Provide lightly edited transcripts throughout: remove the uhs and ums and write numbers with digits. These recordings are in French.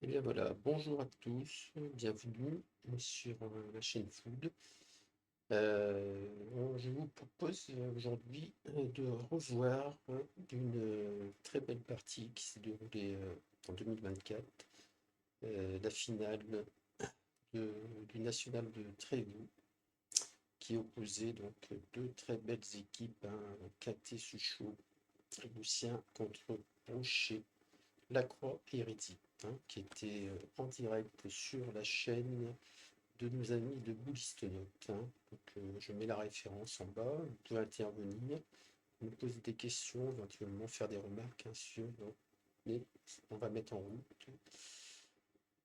Eh bien voilà, bonjour à tous, bienvenue sur la chaîne Food. Je vous propose aujourd'hui de revoir une très belle partie qui s'est déroulée en 2024, la finale du National de Trévoux, qui opposait donc deux très belles équipes, hein, KT Suchot, Trévoussien contre Brochet, Lacroix et Héritier, hein, qui était en direct sur la chaîne de nos amis de Boulistonote, hein. Donc, je mets la référence en bas, vous pouvez intervenir, me poser des questions, éventuellement faire des remarques, hein, sur, mais on va mettre en route.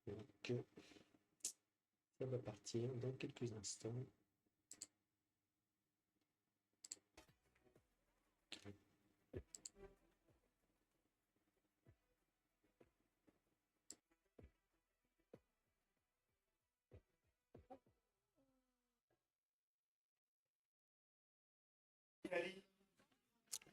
Donc, ça va partir dans quelques instants.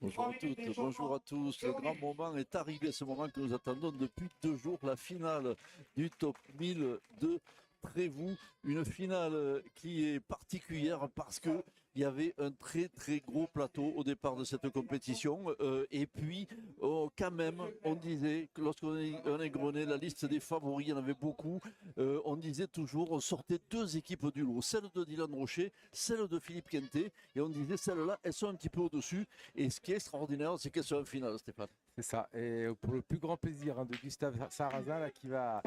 Bonjour à toutes, bonjour à tous. Le grand moment est arrivé, ce moment que nous attendons depuis 2 jours, la finale du top 1000 de Trévoux. Une finale qui est particulière parce que il y avait un très très gros plateau au départ de cette compétition. Et puis, quand même, on disait que lorsqu'on égrenait la liste des favoris, il y en avait beaucoup. On disait toujours, on sortait deux équipes du lot, celle de Dylan Rocher, celle de Philippe Quintet. Et on disait, celles-là, elles sont un petit peu au-dessus. Et ce qui est extraordinaire, c'est qu'elles sont en finale, Stéphane. C'est ça. Et pour le plus grand plaisir de Gustave Sarrazin là, qui va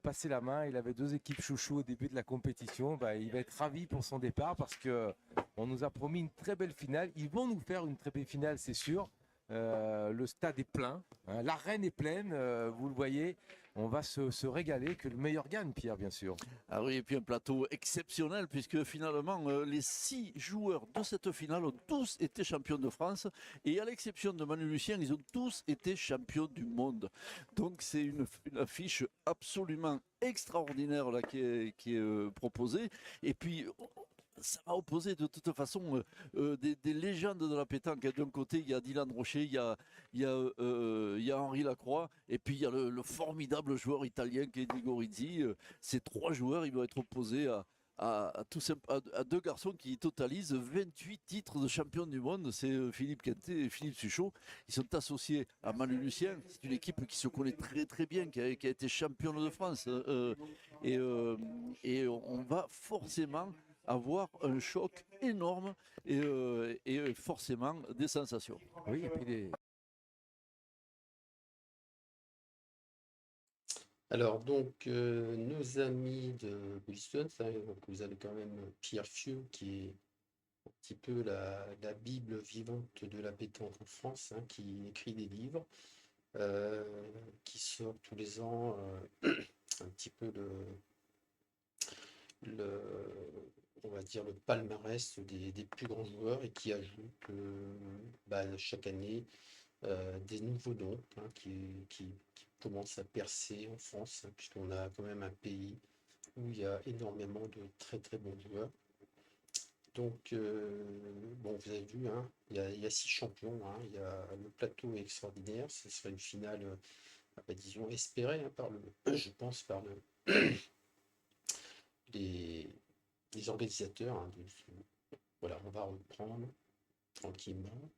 passer la main, il avait deux équipes chouchou au début de la compétition. Bah, il va être ravi pour son départ parce qu'on nous a promis une très belle finale. Ils vont nous faire une très belle finale, c'est sûr. Le stade est plein, hein, l'arène est pleine, vous le voyez. On va se régaler, que le meilleur gagne, Pierre, bien sûr. Ah oui, et puis un plateau exceptionnel, puisque finalement, les 6 joueurs de cette finale ont tous été champions de France. Et à l'exception de Manu Lucien, ils ont tous été champions du monde. Donc c'est une affiche absolument extraordinaire là, qui est proposée. Et puis, ça va opposer de toute façon des légendes de la pétanque. D'un côté, il y a Dylan Rocher, il y a Henri Lacroix, et puis il y a le formidable joueur italien qui est Diego Rizzi. Ces trois joueurs, ils vont être opposés à deux garçons qui totalisent 28 titres de champion du monde. C'est Philippe Quintet et Philippe Suchot. Ils sont associés à Manu Lucien. C'est une équipe qui se connaît très très bien, qui a été championne de France. Et, euh, et on va forcément avoir un choc énorme et forcément des sensations. Oui, et puis Alors, donc, nos amis de Boulistonote, hein, donc vous avez quand même Pierre Fieux, qui est un petit peu la Bible vivante de la pétanque en France, hein, qui écrit des livres, euh, qui sort tous les ans un petit peu le, on va dire le palmarès des plus grands joueurs et qui ajoute chaque année des nouveaux noms, hein, qui commencent à percer en France, hein, puisqu'on a quand même un pays où il y a énormément de très très bons joueurs. Donc, bon, vous avez vu, hein, il y a 6 champions, hein, le plateau est extraordinaire, ce serait une finale, disons, espérée, hein, je pense, par les, les organisateurs, hein, voilà, on va reprendre tranquillement.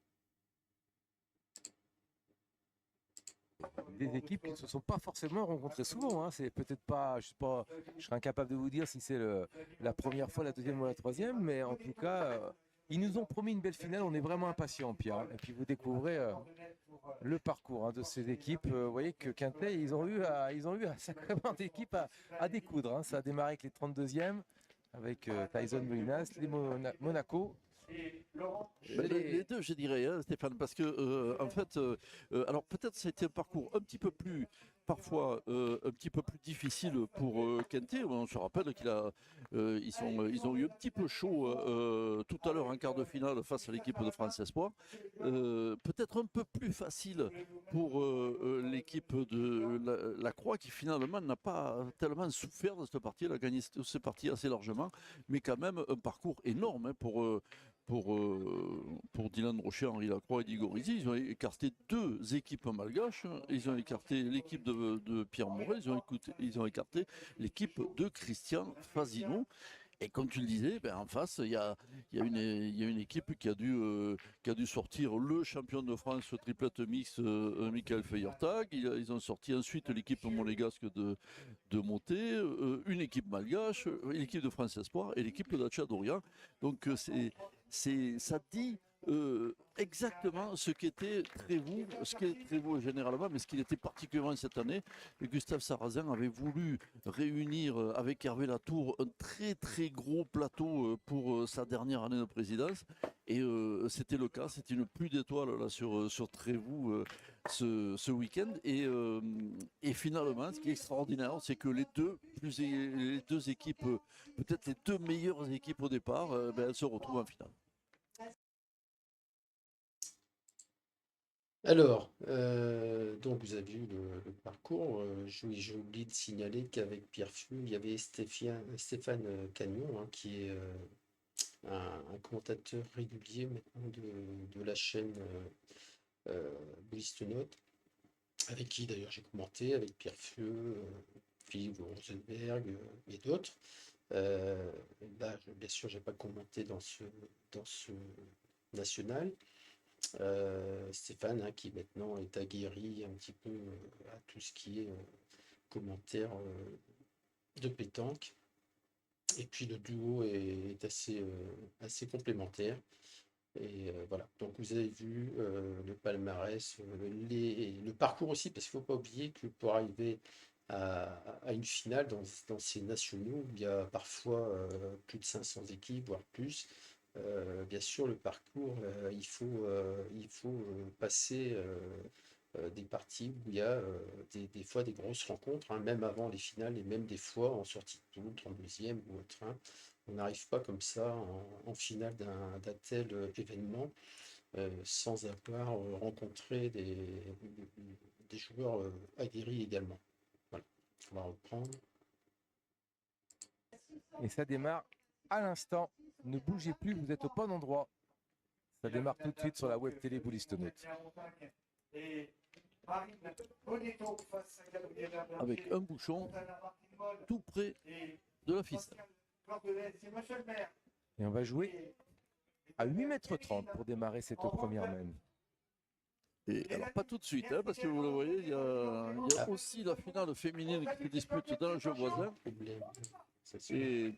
des équipes qui ne se sont pas forcément rencontrées souvent, hein. C'est peut-être pas, je sais pas, je serais incapable de vous dire si c'est la première fois, la deuxième ou la troisième, mais en tout cas, ils nous ont promis une belle finale. On est vraiment impatients, Pierre. Et puis vous découvrez le parcours, hein, de ces équipes. Vous voyez que Quintet, ils ont eu un sacrément d'équipes à découdre, hein. Ça a démarré avec les 32e, avec Tyson Molinas, les Monaco. Ben, les Les... deux, je dirais, hein, Stéphane, parce que en fait, alors peut-être ça a été un parcours un petit peu plus, parfois un petit peu plus difficile pour Quintet. On se rappelle ils ont eu un petit peu chaud tout à l'heure en quart de finale face à l'équipe de France Espoir. Peut-être un peu plus facile pour l'équipe de la Croix qui finalement n'a pas tellement souffert de cette partie. Elle a gagné cette partie assez largement, mais quand même un parcours énorme, hein, pour Dylan Rocher, Henri Lacroix et Diego Rizzi. Ils ont écarté 2 équipes malgaches. Ils ont écarté l'équipe de Pierre Moret, ils ont écarté l'équipe de Christian Fazino. Et comme tu le disais, ben en face, il y a une équipe qui a dû sortir le champion de France triplette mix, Michael Feyertag. Ils ont sorti ensuite l'équipe monégasque de Moté, une équipe malgache, l'équipe de France Espoir et l'équipe d'Acha Dorian. Donc ça dit exactement ce qu'était Trévoux, ce qu'est Trévoux généralement, mais ce qu'il était particulièrement cette année. Et Gustave Sarrazin avait voulu réunir avec Hervé Latour un très très gros plateau pour sa dernière année de présidence. Et c'était le cas, c'était une pluie d'étoiles là sur Trévoux ce week-end. Et finalement, ce qui est extraordinaire, c'est que les deux équipes, peut-être les 2 meilleures équipes au départ, elles se retrouvent en finale. Alors, donc vous avez vu le parcours. J'ai oublié de signaler qu'avec Pierre Fieux, il y avait Stéphane Cagnon, hein, qui est un commentateur régulier maintenant de la chaîne Bliste Note, avec qui d'ailleurs j'ai commenté, avec Pierre Fieux, Philippe Rosenberg et d'autres. Là, bien sûr, j'ai pas commenté dans ce national. Stéphane, hein, qui maintenant est aguerri un petit peu à tout ce qui est commentaire de pétanque. Et puis le duo est assez complémentaire. Et voilà, donc vous avez vu le palmarès, le parcours aussi, parce qu'il ne faut pas oublier que pour arriver à une finale dans ces nationaux, il y a parfois plus de 500 équipes, voire plus. Bien sûr, le parcours, il faut passer des parties où il y a des fois des grosses rencontres, hein, même avant les finales et même des fois en sortie de tour, 32e ou autre. Hein. On n'arrive pas comme ça en finale d'un tel événement sans avoir rencontré des joueurs aguerris également. Voilà, on va reprendre. Et ça démarre à l'instant. Ne bougez plus, vous êtes au bon endroit. Ça démarre tout de suite sur la web télé Bouliste Note. Avec un bouchon tout près de la ficelle. Et on va jouer à 8,30 m pour démarrer cette première main. Et alors pas tout de suite, hein, parce que vous le voyez, il y a aussi la finale féminine qui se dispute dans le jeu voisin. Et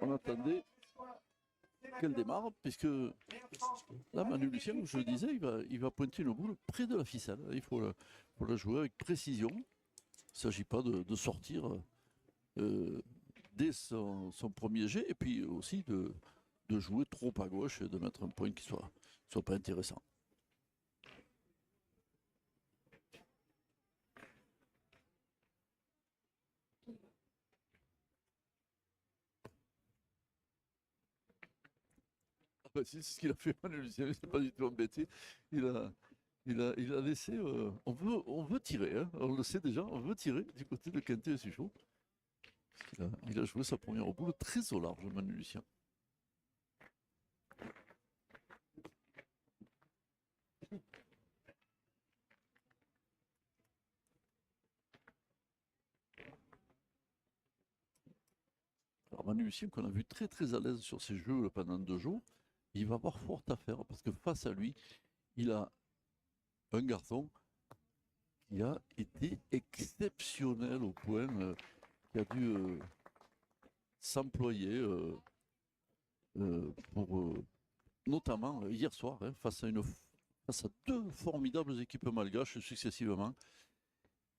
on attendait qu'elle démarre, puisque là, Manu Lucien, comme je le disais, il va pointer une boule près de la ficelle. Il faut la jouer avec précision. Il ne s'agit pas de sortir dès son premier jet, et puis aussi de jouer trop à gauche et de mettre un point qui soit pas intéressant. C'est ce qu'il a fait, Manu Lucien, il ne s'est pas du tout embêté. Il a laissé. On veut tirer, hein, on le sait déjà, on veut tirer du côté de Quintet et Suchot. Il a joué sa première boule très au large, Manu Lucien. Alors Manu Lucien, qu'on a vu très très à l'aise sur ses jeux pendant 2 jours, il va avoir fort à faire parce que face à lui, il a un garçon qui a été exceptionnel au point, qui a dû s'employer pour notamment hier soir, hein, face à 2 formidables équipes malgaches successivement.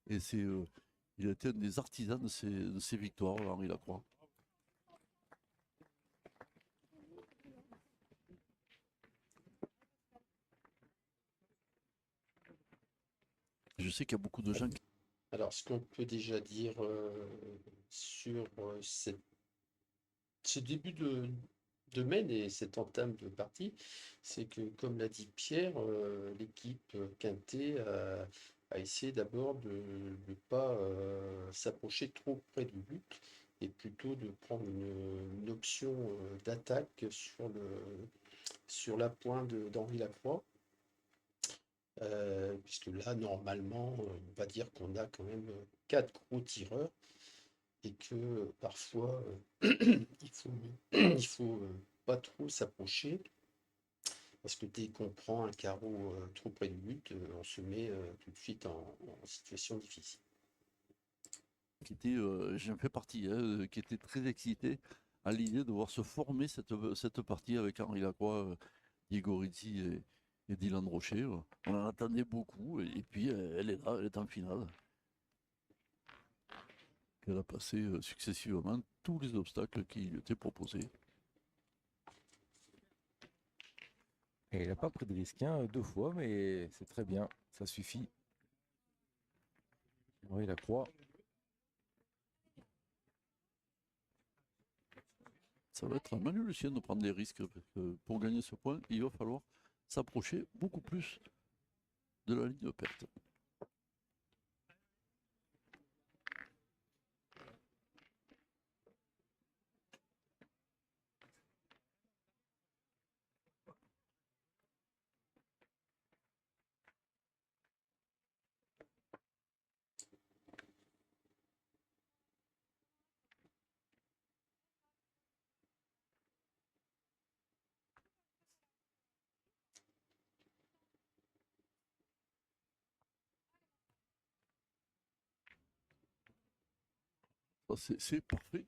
Et il a été un des artisans de ces victoires, Henri Lacroix. Je sais qu'il y a beaucoup de gens qui... Alors, ce qu'on peut déjà dire sur ce début de Maine et cette entame de partie, c'est que, comme l'a dit Pierre, l'équipe Quintet a essayé d'abord de ne pas s'approcher trop près du but et plutôt de prendre une option d'attaque sur la pointe d'Henri Lacroix. Puisque là, normalement, on va dire qu'on a quand même 4 gros tireurs et que parfois, il faut, il faut pas trop s'approcher parce que dès qu'on prend un carreau trop près du but, on se met tout de suite en situation difficile. J'en fais partie, hein, qui était très excité à l'idée de voir se former cette partie avec Henri Lacroix, Diego Rizzi et Dylan Rocher. On en attendait beaucoup et puis elle est là, elle est en finale. Elle a passé successivement tous les obstacles qui lui étaient proposés. Et il n'a pas pris de risque, hein, 2 fois, mais c'est très bien, ça suffit. Henri Lacroix. Ça va être à Manu Lucien de prendre des risques parce que pour gagner ce point, il va falloir s'approcher beaucoup plus de la ligne de perte. C'est parfait.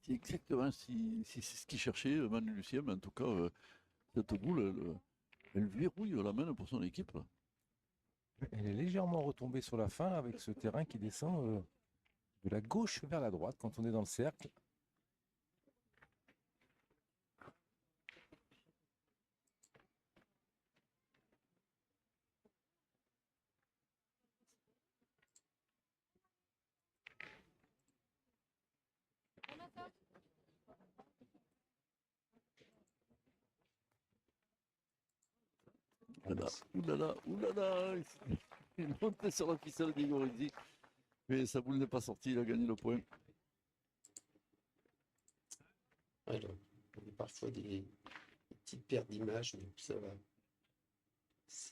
C'est exactement si c'est ce qu'il cherchait, Manu Lucien, mais en tout cas, cette boule, elle verrouille la main pour son équipe. Elle est légèrement retombée sur la fin avec ce terrain qui descend de la gauche vers la droite quand on est dans le cercle. Oulala, oulala. Il est monté sur la ficelle d'Igor Rizzi. Mais sa boule n'est pas sortie, il a gagné le point. Alors, on a parfois des petites pertes d'image, donc ça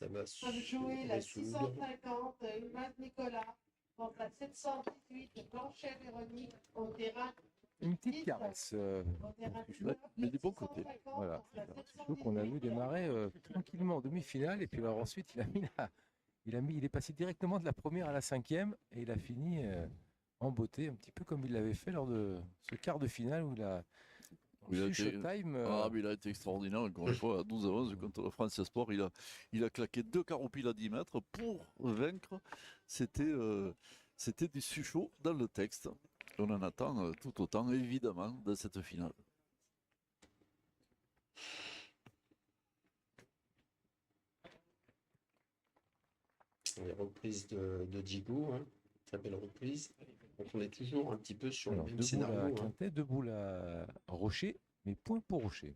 va se jouer la résoudre. 650, Imad Nicolas, contre la 718, Blanchet Véronique, au terrain. Une petite caresse. Mais du bon côté. Voilà. Surtout qu'on a vu démarrer tranquillement en demi-finale et puis alors ensuite il est passé directement de la première à la 5e et il a fini en beauté, un petit peu comme il l'avait fait lors de ce quart de finale où il a su Showtime. Mais il a été extraordinaire, encore une fois, à 12-11 contre la France Sport. Il a claqué 2 carreaux piles à 10 mètres pour vaincre. C'était du Suchot dans le texte. On en attend tout autant, évidemment, dans cette finale. Les reprises de Diego, hein, très belle reprise. Donc on est toujours un petit peu sur le même scénario. À Quintet, 2 boules à Rocher, mais point pour Rocher.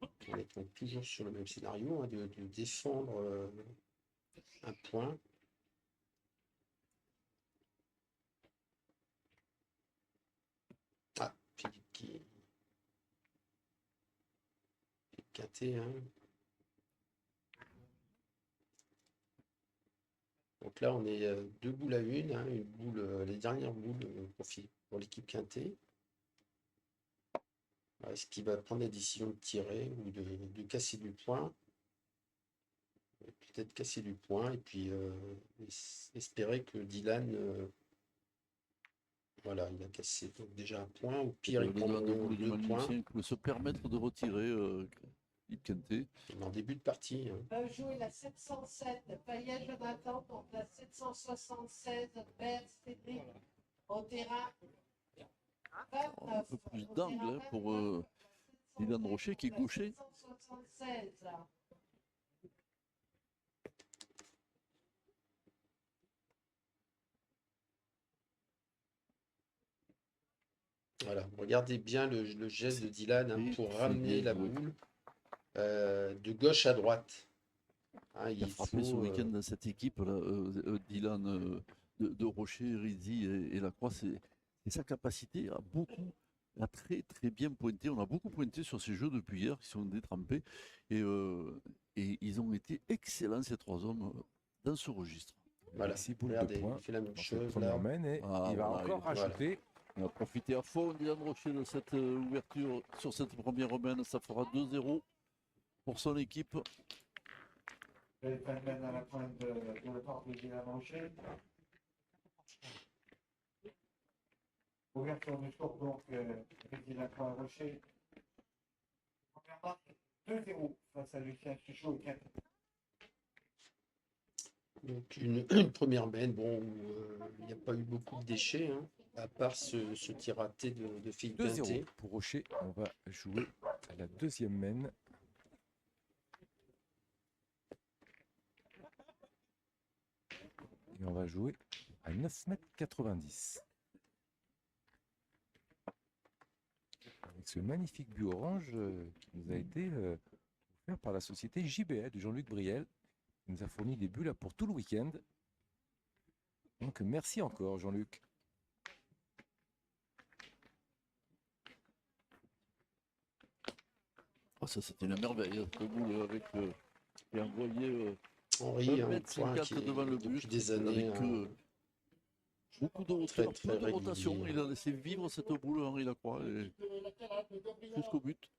On est donc toujours sur le même scénario, hein, de défendre un point. Ah, Philippe qui Quintet, hein. Donc là, on est 2 boules à une, hein, une boule, les dernières boules pour l'équipe Quintet. Est-ce qu'il va prendre la décision de tirer ou de casser du point? Peut-être casser du point et puis espérer que Dylan, voilà, il a cassé donc déjà un point. Au pire, il prend 2 points. Il peut se permettre de retirer Philippe Quintet. En début de partie. Hein. Va jouer la 707, Payet Jonathan contre la 776, Bert Cédric, au terrain. Un peu plus d'angle hein, pour Dylan Rocher qui est gaucher. 776. Voilà, regardez bien le geste de Dylan hein, pour ramener la boule de gauche à droite. Hein, il a frappé ce week-end dans cette équipe, là, Dylan de Rocher, Rizzi et Lacroix, c'est sa capacité à très très bien pointer. On a beaucoup pointé sur ces jeux depuis hier, qui sont détrempés, et, ils ont été excellents ces trois hommes dans ce registre. Voilà, 6 boules de regardez, points il fait la même dans cette chose première là. main et Ah, il va voilà, encore voilà. rajouter. On a profité à fond, Dylan Rocher, de cette ouverture sur cette première main. Ça fera 2-0 pour son équipe. Belle phénomène à la pointe de la part de Dylan Rocher. Ouverture du score donc avec Dylan Rocher. Première marque 2-0 face à Lucien Suchot et Kent. Donc une première main, bon, il n'y a pas eu beaucoup de déchets, hein, à part ce tir raté de Philippe 2-0 Pinté. pour Rocher. On va jouer à la deuxième main. Et on va jouer à 9,90 m. Avec ce magnifique but orange qui nous a été offert par la société JBL de Jean-Luc Briel, qui nous a fourni des buts là pour tout le week-end. Donc merci encore Jean-Luc. Ah, ça, c'était une merveille, hein, ce boule avec qui a envoyé Henri, hein, 1,50 qui m devant le depuis but. des années, Avec hein, beaucoup de hauteur, très peu de régulier. rotation. Il a laissé vivre cette boule, Henri Lacroix, et jusqu'au but.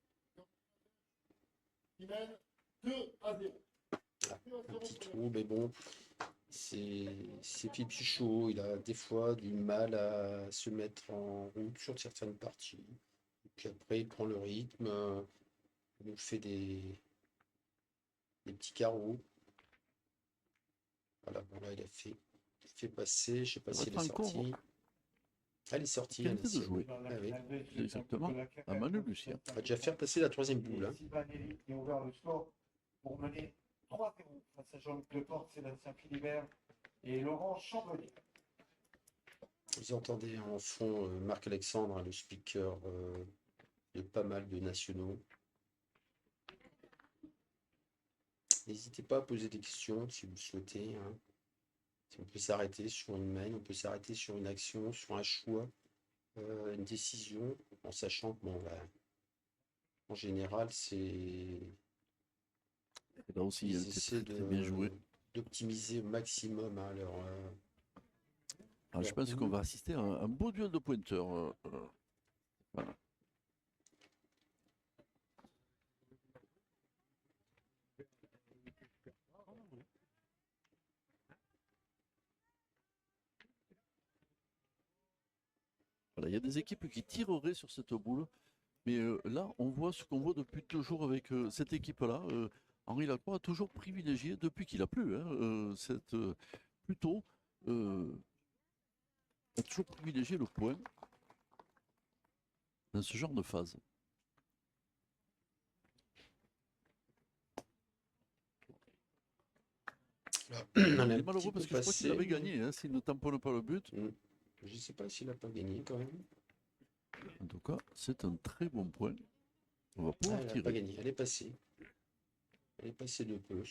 un petit trou, mais bon, c'est Philippe Suchot, il a des fois du mal à se mettre en route sur certaines parties. Et puis après, il prend le rythme, il nous fait des petits carreaux. Voilà, bon là, il a fait passer, je sais pas Ça va s'il est être encore, sorti. Ah, il est sorti, hein, qualité de Nassim. jouer. Ah oui. Exactement, à Manu Lucien. On va déjà faire passer la troisième boule, hein. Sivanelli qui a ouvert le score pour mener 3-0 face à Jean-Luc Deportes, Sébastien Philibert et Laurent Chambonnier. Vous entendez en fond Marc-Alexandre, hein, le speaker de pas mal de nationaux. N'hésitez pas à poser des questions si vous le souhaitez, hein. On peut s'arrêter sur une main, on peut s'arrêter sur une action, sur un choix, une décision, en sachant que, bon, bah, en général, c'est Et là aussi, il ils était essaient très, très bien joué. d'optimiser au maximum, hein, leur. Ah, je pense qu'on va assister à un beau duel de pointeurs. Voilà. Voilà, il y a des équipes qui tireraient sur cette boule, mais là, on voit ce qu'on voit depuis toujours avec cette équipe-là. Henri Lacroix a toujours privilégié, depuis qu'il a plu, hein, plutôt, a toujours privilégié le point dans ce genre de phase. On a Il un est malheureux petit parce peu que je crois qu'il passé. avait gagné, hein, s'il ne tamponne pas le but. Je ne sais pas s'il n'a pas gagné quand même. En tout cas, c'est un très bon point. On va Ah, pouvoir elle n'a tirer. pas gagné, elle est passée. Elle est passée de peu.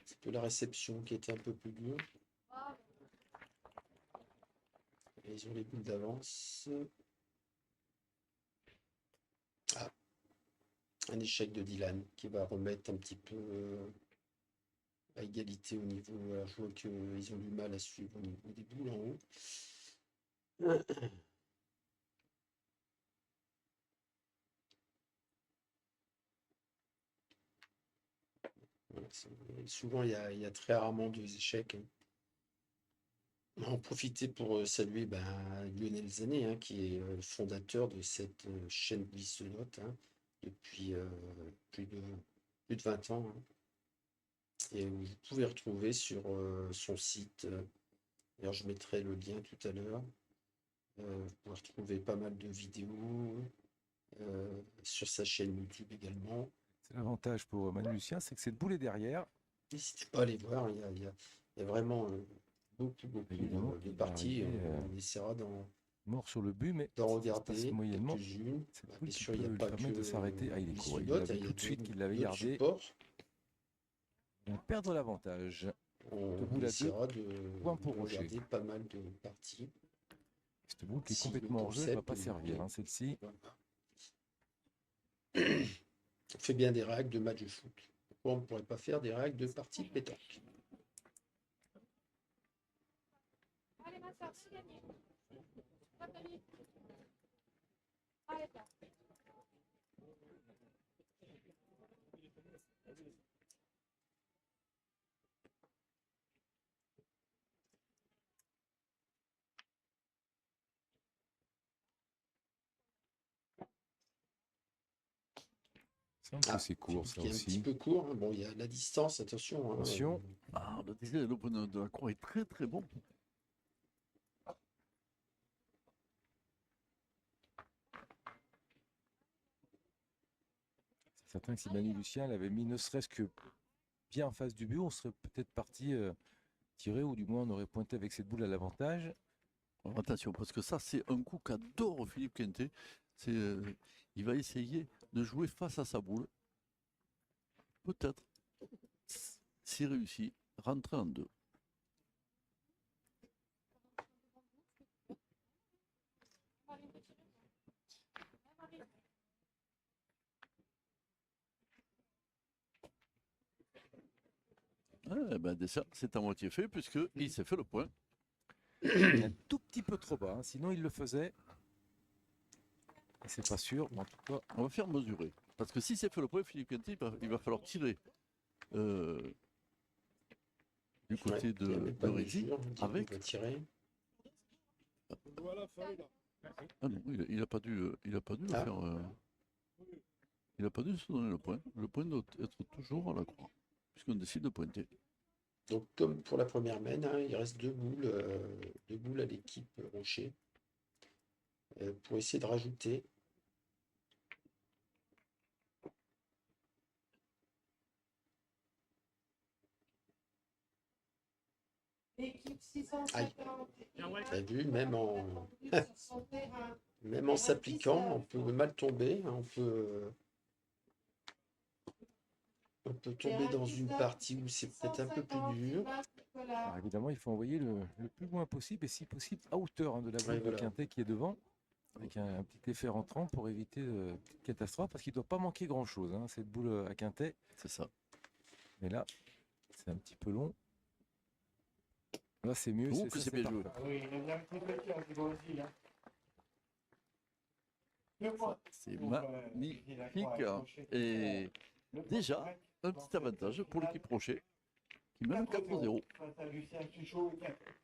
C'est peu la réception qui était un peu plus dure. Et ils ont les boules d'avance. Ah. Un échec de Dylan qui va remettre un petit peu à égalité au niveau. Alors, je vois qu'ils ont du mal à suivre au niveau des boules en haut. Voilà, souvent, il y a très rarement deux échecs, hein. On va en profiter pour saluer Lionel Zané, hein, qui est le fondateur de cette chaîne Glisse Note, hein, depuis plus de 20 ans, hein. Et vous pouvez retrouver sur son site, d'ailleurs je mettrai le lien tout à l'heure, vous pouvez retrouver pas mal de vidéos sur sa chaîne YouTube également. C'est l'avantage pour Manu Lucien, c'est que cette boule est derrière. N'hésitez pas à aller voir, il y a vraiment beaucoup Évidemment, de il va parties. arriver, On essaiera d'en Mort sur le but, mais regarder passe moyennement. quelques-unes. Cette Bien boule qui sûr, il peut n'y a lui pas permettre que de s'arrêter. Ah, il est court. Il Glisse a Note, vu tout de suite qu'il l'avait d'autres gardé. supports. On va perdre l'avantage. Cette on boule à essaiera points de pour Rocher. regarder pas mal de parties. Cette boule qui est Si le complètement hors jeu, elle ne va concept pas nous servir, plaît. hein, celle-ci. On fait bien des règles de match de foot. Pourquoi on ne pourrait pas faire des règles de partie de pétanque? Allez, ma soeur, c'est gagné. Nathalie. Allez, toi. C'est un peu c'est court, ça Qui est un petit aussi. peu court, hein. Bon, il y a la distance, attention. Hein. Attention. Ah, le point de la croix est très très bon. C'est certain que si Manu Lucien l'avait mis ne serait-ce que bien en face du but, on serait peut-être parti tirer, ou du moins on aurait pointé avec cette boule à l'avantage. Alors, attention, parce que ça, c'est un coup qu'adore Philippe Quintet. Il va essayer de jouer face à sa boule. Peut-être, s'il réussit, rentrer en deux. Ah, ben, déjà, c'est à moitié fait, puisqu'il s'est fait le point. Un tout petit peu trop bas, hein, sinon il le faisait. C'est pas sûr, mais en tout cas. On va faire mesurer. Parce que si c'est fait le point, Philippe Quintet, il va falloir tirer du côté il y a même pas de de Rézy mesure, on dit qu'on avec. va tirer. Ah non, il n'a pas dû, le Ah. faire. Il n'a pas dû se donner le point. Le point doit être toujours à la croix, puisqu'on décide de pointer. Donc, comme pour la première main, hein, il reste deux boules à l'équipe Rocher pour essayer de rajouter. L'équipe 650. T'as vu, même sur son terrain. en s'appliquant, on peut mal tomber. Hein, on peut tomber dans une partie où c'est peut-être un peu plus dur. Alors évidemment, il faut envoyer le plus loin possible, et si possible à hauteur, hein, de la boule Ouais, de voilà. Quintet qui est devant, avec un petit effet rentrant pour éviter une petite catastrophe, parce qu'il ne doit pas manquer grand-chose, hein, cette boule à Quintet. C'est ça. Mais là, c'est un petit peu long. Là, c'est mieux. Oh, que c'est bien joué. Ah oui, il y a un petit peu qui a joué aussi. Hein. Deux points. C'est Pour, magnifique. Gilles Lacroix Hein. Rocher. Et Le point déjà, correct un dans petit cette avantage pour finale. l'équipe Rocher, qui mène 4-0. Face à Lucien Suchot et Quintet.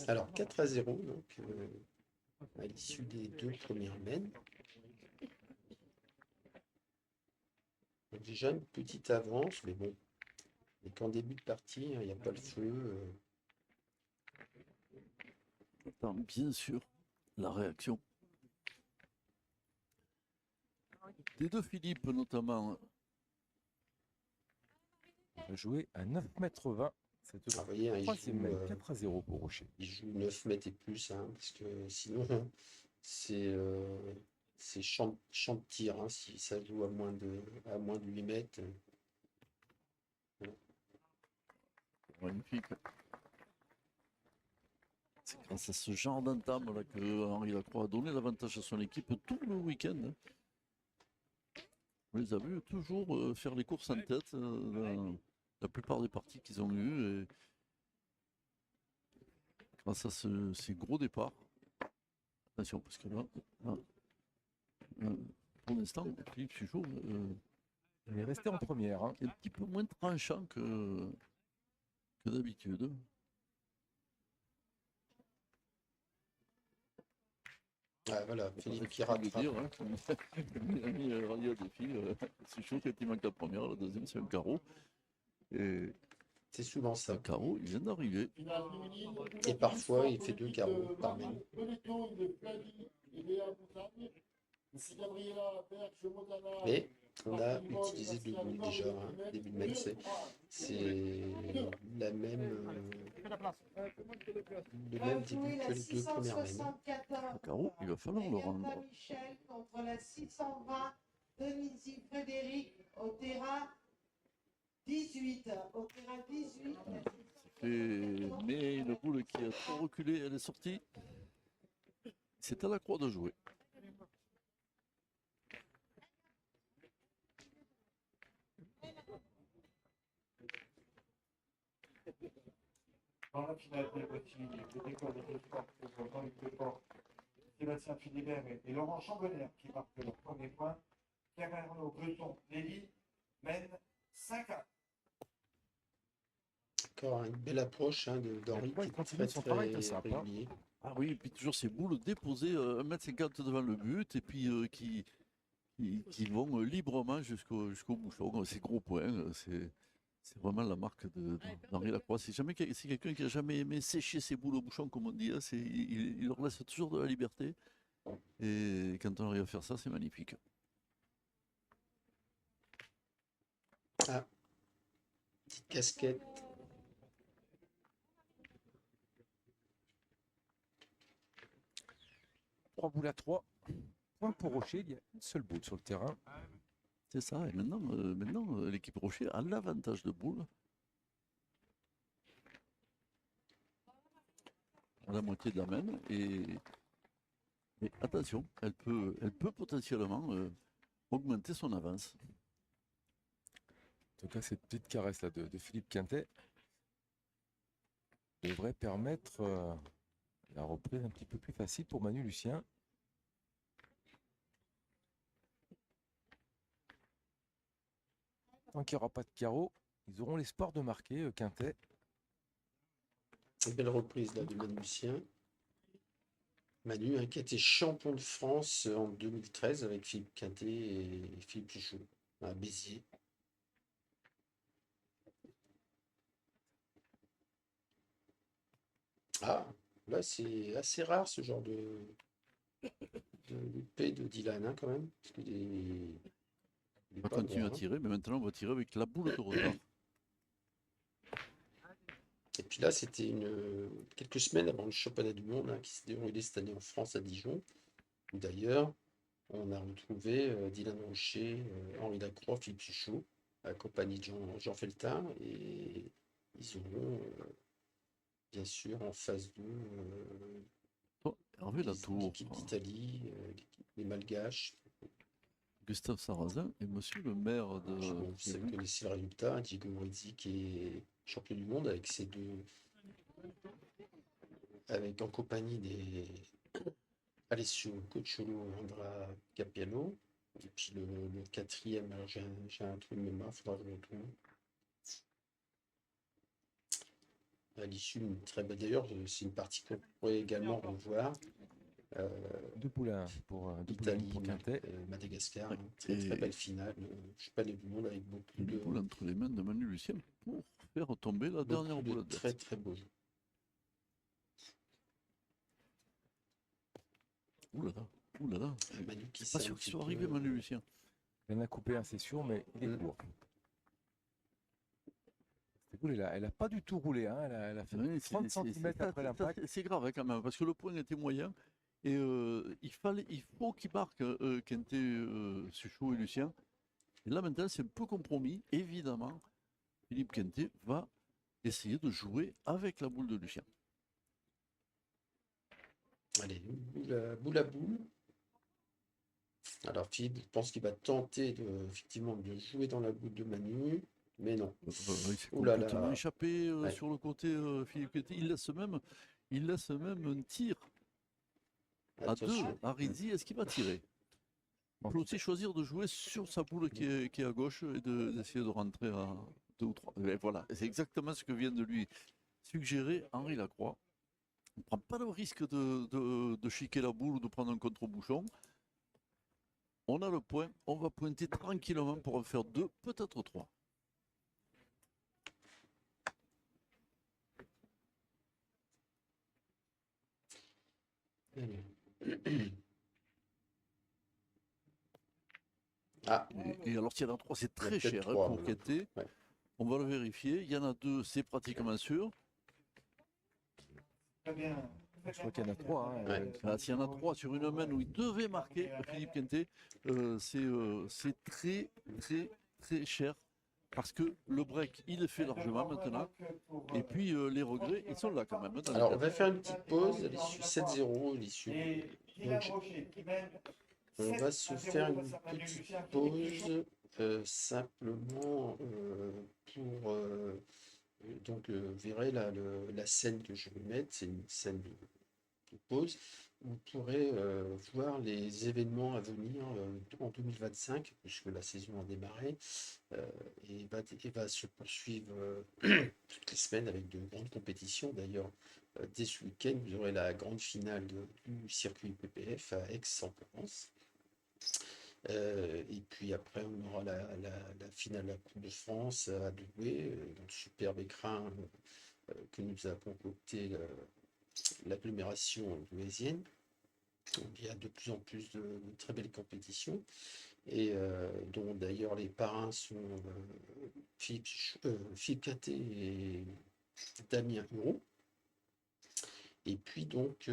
Alors 4-0, donc à l'issue des deux premières mènes. Donc, déjà une petite avance, mais bon. Et qu'en début de partie, hein, il n'y a pas le feu. Attends, bien sûr, la réaction des deux Philippe, notamment. On va jouer à 9,20 m. Cette Ah, vous voyez, hein, troisième mène, 4-0 pour Rocher. il joue 9 mètres et plus, hein, parce que sinon, c'est champ de tir. Hein, si ça joue à moins de 8 mètres. Magnifique. C'est grâce à ce genre d'entame là que Henri Lacroix a donné l'avantage à son équipe tout le week-end. Hein. On les a vus toujours faire les courses en tête dans la plupart des parties qu'ils ont eues. Et grâce à ces gros départs. Attention, parce que là, pour l'instant, Philippe Suchot Il est resté en première, hein. est un petit peu moins tranchant que d'habitude. Ah, voilà, Philippe qui C'est le rattrape. dire, hein. Il a mis Radio au défi. C'est chaud quand il manque la première, la deuxième c'est un carreau. Et C'est souvent ça. un carreau, il vient d'arriver. Et parfois, il fait 2 carreaux par mène. Mais On a utilisé deux boules déjà, hein, début de match. C'est la même, le même début Jouer que la les deux premières mains. 674 Carreau, il va falloir le rendre. Agatha Michel contre la 620 Denise Frédéric au terrain 18. Au terrain 18. Mais une boule qui a trop reculé, elle est sortie. C'est à la croix de jouer. Dans la finale des petits, le décor des sports, Jean-Luc Deport, Sébastien Philibert et Laurent Chambonnier qui marquent leur premier point. Pierre-Arnaud Breton, Lévy mène 5-1. Encore une belle approche hein, d'Henri Ouais, il qui est continue très son travail de très simple, hein. régulier. Ah oui, et puis toujours ces boules déposées 1,50 m devant le but et puis qui vont librement jusqu'au bouchon. Ces gros points, c'est vraiment la marque d'Henri Lacroix. C'est quelqu'un qui a jamais aimé sécher ses boules au bouchon, comme on dit. Hein, il leur laisse toujours de la liberté. Et quand on arrive à faire ça, c'est magnifique. Ah, petite casquette. Trois boules à 3. Point pour Rocher, il y a une seule boule sur le terrain. C'est ça. Et maintenant l'équipe Rocher a l'avantage de boule. À la moitié de la même. Et attention, elle peut potentiellement augmenter son avance. En tout cas, cette petite caresse là de Philippe Quintet devrait permettre la reprise un petit peu plus facile pour Manu Lucien. Tant qu'il n'y aura pas de carreau, ils auront l'espoir de marquer Quintet. Une belle reprise là de Manu Lucien. Manu hein, qui a été champion de France en 2013 avec Philippe Quintet et Philippe Pichot à Béziers. Ah, là c'est assez rare ce genre de loupé de Dylan hein, quand même. Parce qu'il est, il est On va pas continuer loin, à hein. tirer, mais maintenant on va tirer avec la boule de retard. Et puis là, c'était quelques semaines avant le championnat du monde hein, qui s'est déroulé cette année en France à Dijon. Où d'ailleurs, on a retrouvé Dylan Rocher, Henri Lacroix, Philippe Pichot, accompagné de Jean Feltin. Et ils auront, bien sûr, en phase 2, Oh, Hervé Latour, l'équipe d'Italie, les Malgaches. Gustave Sarrazin et monsieur le maire de. Bon, vous connaissez le résultat, Diego Morizzi qui est champion du monde avec ses deux. En compagnie des Alessio Cocciolo et Andrea Cappiello. Et puis le quatrième, alors j'ai un truc de mémoire, il faudra que je le retrouve. À l'issue, une très belle. D'ailleurs, c'est une partie qu'on pourrait également revoir. Deux boules à pour Italie, Quintet. Madagascar, Ouais. hein. Très Et- belle finale. Championnat du monde avec beaucoup Une de, boule entre les mains de Manu Lucien pour faire tomber la dernière beaucoup de boule très d'Est. très beaux jeux. Ouh là là. Manu qui C'est pas s'est sûr un qu'il petit soit peu, arrivé, Manu Lucien. Il en a coupé un, c'est sûr, mais il est Mm. court. Cette boule, elle a pas du tout roulé, hein. Elle a fait Oui, 30 cm après l'impact. C'est grave hein, quand même, parce que le point était moyen. Et il faut qu'il marque Quintet, Suchot et Lucien. Et là maintenant, c'est un peu compromis. Évidemment, Philippe Quintet va essayer de jouer avec la boule de Lucien. Allez, boule à boule. Alors Philippe, je pense qu'il va tenter effectivement de jouer dans la boule de Manu, mais non. Il s'est Ouh là là. complètement échappé Ouais. sur le côté Philippe Quintet. Il laisse même un tir à deux Attention. à Rizzi. Est-ce qu'il va tirer? Il peut aussi choisir de jouer sur sa boule qui est à gauche et d'essayer de rentrer à 2 ou 3. Et voilà, c'est exactement ce que vient de lui suggérer Henri Lacroix. On ne prend pas le risque de chiquer la boule ou de prendre un contre-bouchon. On a le point, on va pointer tranquillement pour en faire 2, peut-être 3. Ah, Et alors, s'il y en a 3, c'est Il y a très peut-être cher hein, 3 pour maintenant. Quintet. Ouais. On va le vérifier. Il y en a 2, c'est pratiquement sûr. Très bien. Je crois qu'il y en a 3. Hein. Ouais. Ah, s'il y en a 3 sur une main où il devait marquer Philippe Quintet, c'est très, très, très cher. Parce que le break, il est fait largement maintenant. Et puis les regrets, ils sont là quand même. Dans Alors, les on va faire une petite pause à l'issue 7-0. Et Dylan Rocher qui mène On va se 7-0 faire une face à Manu petite Lucien, Philippe pause simplement pour donc vous verrez là la scène que je vais mettre, c'est une scène de pause. Vous pourrez voir les événements à venir en 2025, puisque la saison a démarré et va se poursuivre toutes les semaines avec de grandes compétitions. D'ailleurs, dès ce week-end, vous aurez la grande finale du circuit PPF à Aix-en-Provence. Et puis après, on aura la finale de la Coupe de France à Douai, dans le superbe écrin que nous a concocté l'agglomération douaisienne. Il y a de plus en plus de très belles compétitions, et dont d'ailleurs les parrains sont Philippe Quintet et Damien Hureau. Et puis donc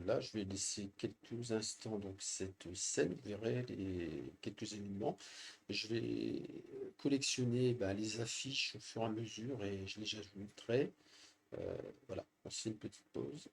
là, je vais laisser quelques instants donc cette scène, vous verrez quelques événements. Je vais collectionner les affiches au fur et à mesure et je les ajouterai. Voilà, on se fait une petite pause.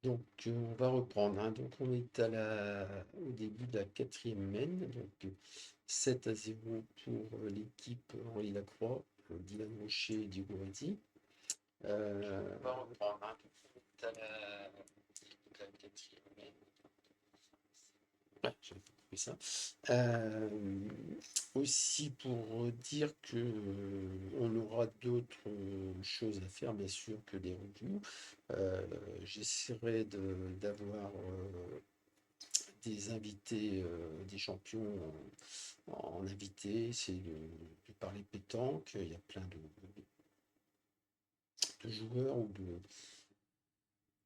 Donc on va reprendre, hein. Donc on est au début de la 4e main, donc 7-0 pour l'équipe Henri Lacroix, Dylan Rocher et Diego Redzi. On va reprendre, hein. Donc on est à la 4e main. Ouais, j'avais compris ça. Aussi pour dire que on aura d'autres choses à faire, bien sûr, que des reviews. J'essaierai d'avoir des invités, des champions en invité, c'est de parler pétanque. Il y a plein de joueurs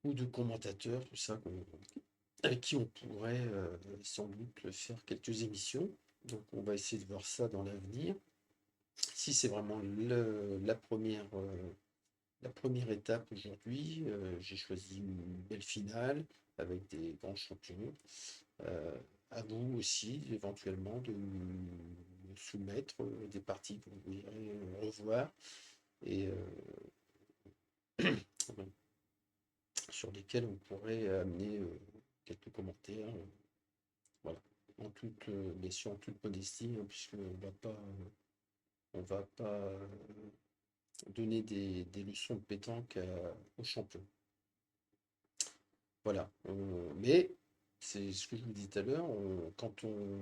ou de commentateurs, tout ça, avec qui on pourrait sans doute faire quelques émissions. Donc on va essayer de voir ça dans l'avenir. Si c'est vraiment la première étape aujourd'hui, j'ai choisi une belle finale avec des grands champions. À vous aussi éventuellement de me soumettre des parties que vous voudriez revoir et sur lesquelles on pourrait amener quelques commentaires. Voilà, bien sûr en toute modestie, hein, puisqu'on va pas donner des leçons de pétanque aux champions. Voilà, mais c'est ce que je vous disais tout à l'heure, quand on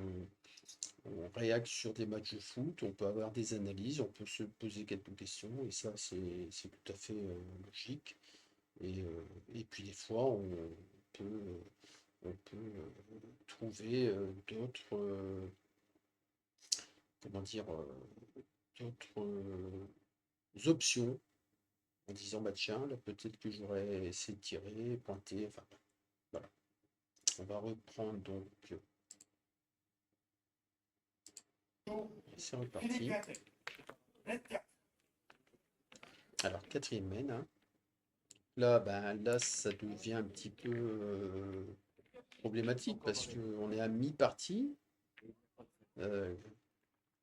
réagit sur des matchs de foot, on peut avoir des analyses, on peut se poser quelques questions, et ça, c'est tout à fait logique. Et puis des fois, on peut trouver d'autres, comment dire, d'autres options en disant, bah tiens, là peut-être que j'aurais essayé de tirer, pointer, enfin voilà. On va reprendre donc. C'est reparti. Philippe Quintet. 24. Alors, quatrième mène, hein. Là, là, ça devient un petit peu problématique parce qu'on est à mi-partie. Il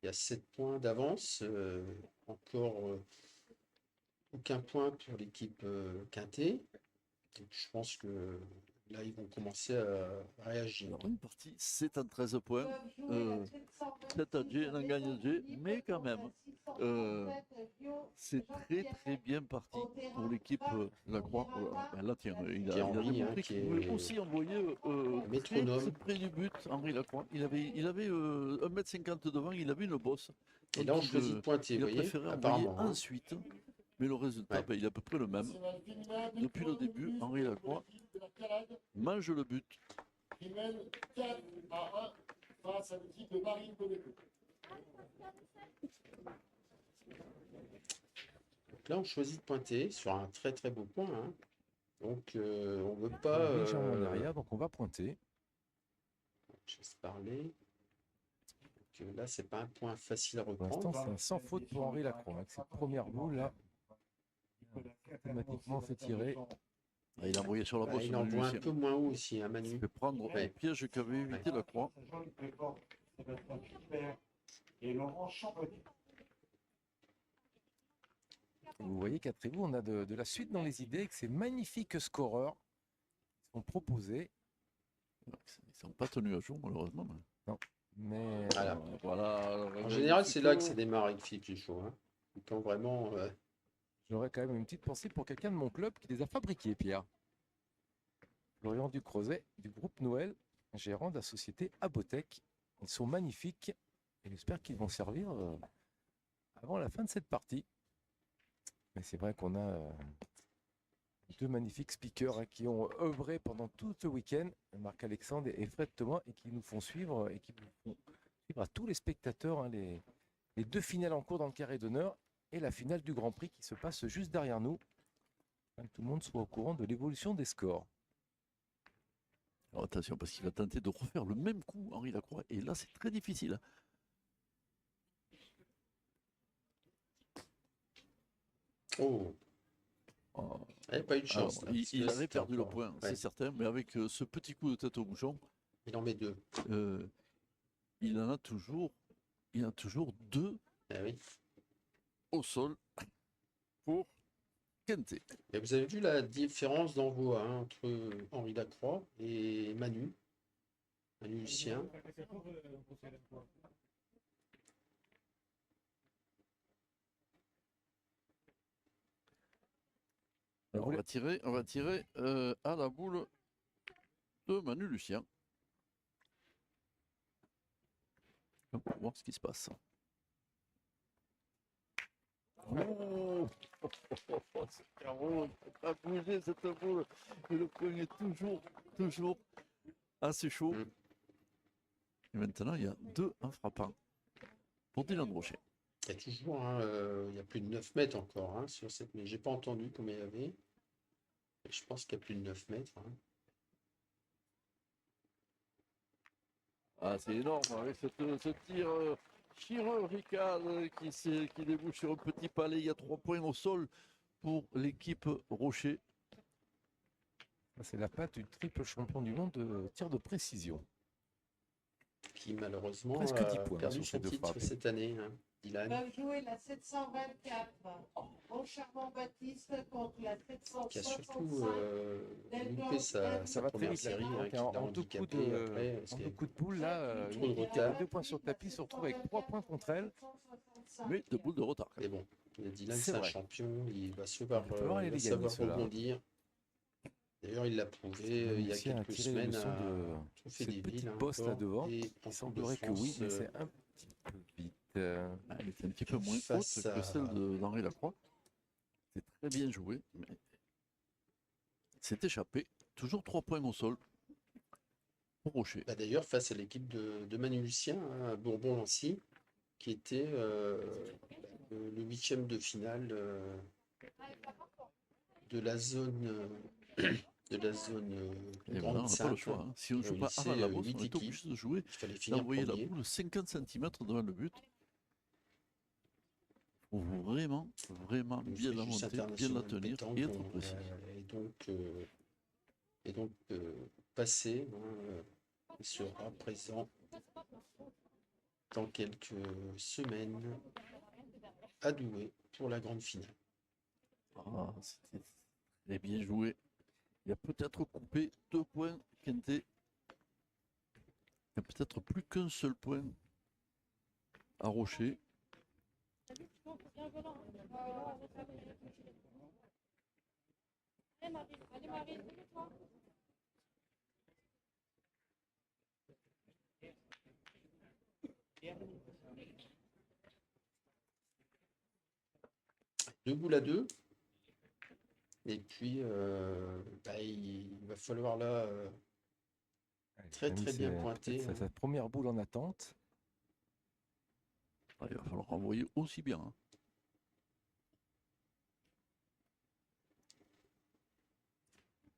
y a 7 points d'avance. Encore aucun point pour l'équipe Quintet. Donc, je pense que là, ils vont commencer à réagir. Alors, une partie, c'est en 13 points. 7 à G, on gagne G, mais quand même, c'est très très bien parti pour l'équipe Lacroix. Là, tiens, il a Henri, démontré qu'il pouvait aussi envoyer très, métronome. très près du but, Henri Lacroix. Il avait 1,50 m devant, il avait une bosse. Et là, on Donc, choisit de pointer, il vous a voyez, préféré envoyer apparemment. Hein. ensuite, mais le résultat, Ouais. il est à peu près le même. Depuis le début, Henri Lacroix mange le but. Qui mène 4 à 1 face à l'équipe de Marine Boléco. Donc là, on choisit de pointer sur un très très beau point. Hein. Donc, on ne veut pas. Légèrement en arrière, donc on va pointer. Je laisse parler. Donc, là, c'est pas un point facile à Pour l'instant, reprendre. c'est un sans faute pour Henri Lacroix. Avec cette première boule là, automatiquement fait tirer. Il a envoyé sur la bosse. Il envoie un peu moins haut aussi, hein, Manu. Il peut prendre Ouais. le piège qu'avait évité Lacroix. Sébastien Philibert et Laurent Chambonnier. Vous voyez qu'après vous, on a de la suite dans les idées, que ces magnifiques scoreurs qui sont proposés. Ils ne sont pas tenus à jour, malheureusement. Mais Voilà. En Voilà. général, c'est là que ça démarre avec Philippe Lichaud. Hein. Quand vraiment. j'aurais quand même une petite pensée pour quelqu'un de mon club qui les a fabriqués, Pierre. Florian Ducrozet du groupe Noël, gérant de la société Abotech. Ils sont magnifiques et j'espère qu'ils vont servir avant la fin de cette partie. Mais c'est vrai qu'on a deux magnifiques speakers qui ont œuvré pendant tout ce week-end, Marc-Alexandre et Fred Thomas, et qui nous font suivre et qui nous font suivre à tous les spectateurs les 2 finales en cours dans le carré d'honneur et la finale du Grand Prix qui se passe juste derrière nous. Que tout le monde soit au courant de l'évolution des scores. Alors attention, parce qu'il va tenter de refaire le même coup, Henri Lacroix. Et là, c'est très difficile. Oh, Oh. il n'a pas eu de Alors, chance. Là, il parce que il là, avait c'était perdu le encore- point, ouais, c'est certain. Mais avec ce petit coup de tête au bouchon, Il en met 2. il en a toujours, 2 Ah oui. au sol pour Quintet. Et vous avez vu la différence d'envoi hein, entre Henri Lacroix et Manu Lucien. Alors, on va tirer à la boule de Manu Lucien. On va voir ce qui se passe. Oh, c'est bon, pas bouger cette boule. Et le point est toujours assez chaud. Mm. Et maintenant, il y a 2 en frappant pour Dylan Rocher. Il y a toujours, hein, il y a plus de 9 mètres encore hein, sur cette. Mais j'ai pas entendu combien il y avait. Mais je pense qu'il y a plus de 9 mètres. Hein. Ah, c'est énorme, avec ce tir chirurgical qui débouche sur un petit palais. Il y a 3 points au sol pour l'équipe Rocher. C'est la patte du triple champion du monde de tir de précision. Qui malheureusement Presque a 10 points perdu sur son ces deux titre frappes. cette année. Hein. Dylan, Peuvent jouer la 724. Charmant Baptiste contre la qui a 765. surtout loupé sa Ça va très première vite. série, hein, qui l'a En 2 coups handicapé de, après. Parce en qu'il y deux a coups de poule, là, Trop de retard. 2 points sur le tapis, se retrouve avec 3 points contre elle. Mais 2 boules de retard. Mais bon, Dylan, C'est c'est un vrai. champion, il va savoir, Il va falloir aller les gagner, savoir ceux-là. rebondir. D'ailleurs, il l'a prouvé il y a Lucien a quelques tiré les semaines leçons à de Trophée cette des petite Villes bosse là encore, devant. et en Il Coupe de semblerait que oui, France, mais c'est un petit peu vite. Elle était un petit peu moins haute face que celle d'Henri Lacroix. C'est très bien joué, mais c'est échappé. Toujours 3 points au sol pour Rocher. bah, d'ailleurs, face à l'équipe de Manu Lucien, hein, à Bourbon-Lancy, qui était le 8e de finale de la zone de Et voilà, Grande on n'a pas le Sainte. choix. Hein. Si on ne joue pas réunissait avant la bosse, 8 on est équipes. obligé de jouer, Il fallait finir d'envoyer la premier. boule 50 cm devant le but. Il faut vraiment, vraiment Le bien la Fréjus monter, bien la international de tenir pétanque, et être précis. et donc passer, il sera présent dans quelques semaines à Douai pour la grande finale. Ah, c'était très bien joué. Il a peut-être coupé 2 points, Quintet. Il n'y a peut-être plus qu'un seul point à Rocher. Allez Marie, débrouille-toi. Deux boules à deux. Et puis, il va falloir là Allez, très il a mis très bien ses- pointer. peut-être sa première boule en attente. Ah, il va falloir envoyer aussi bien. Hein.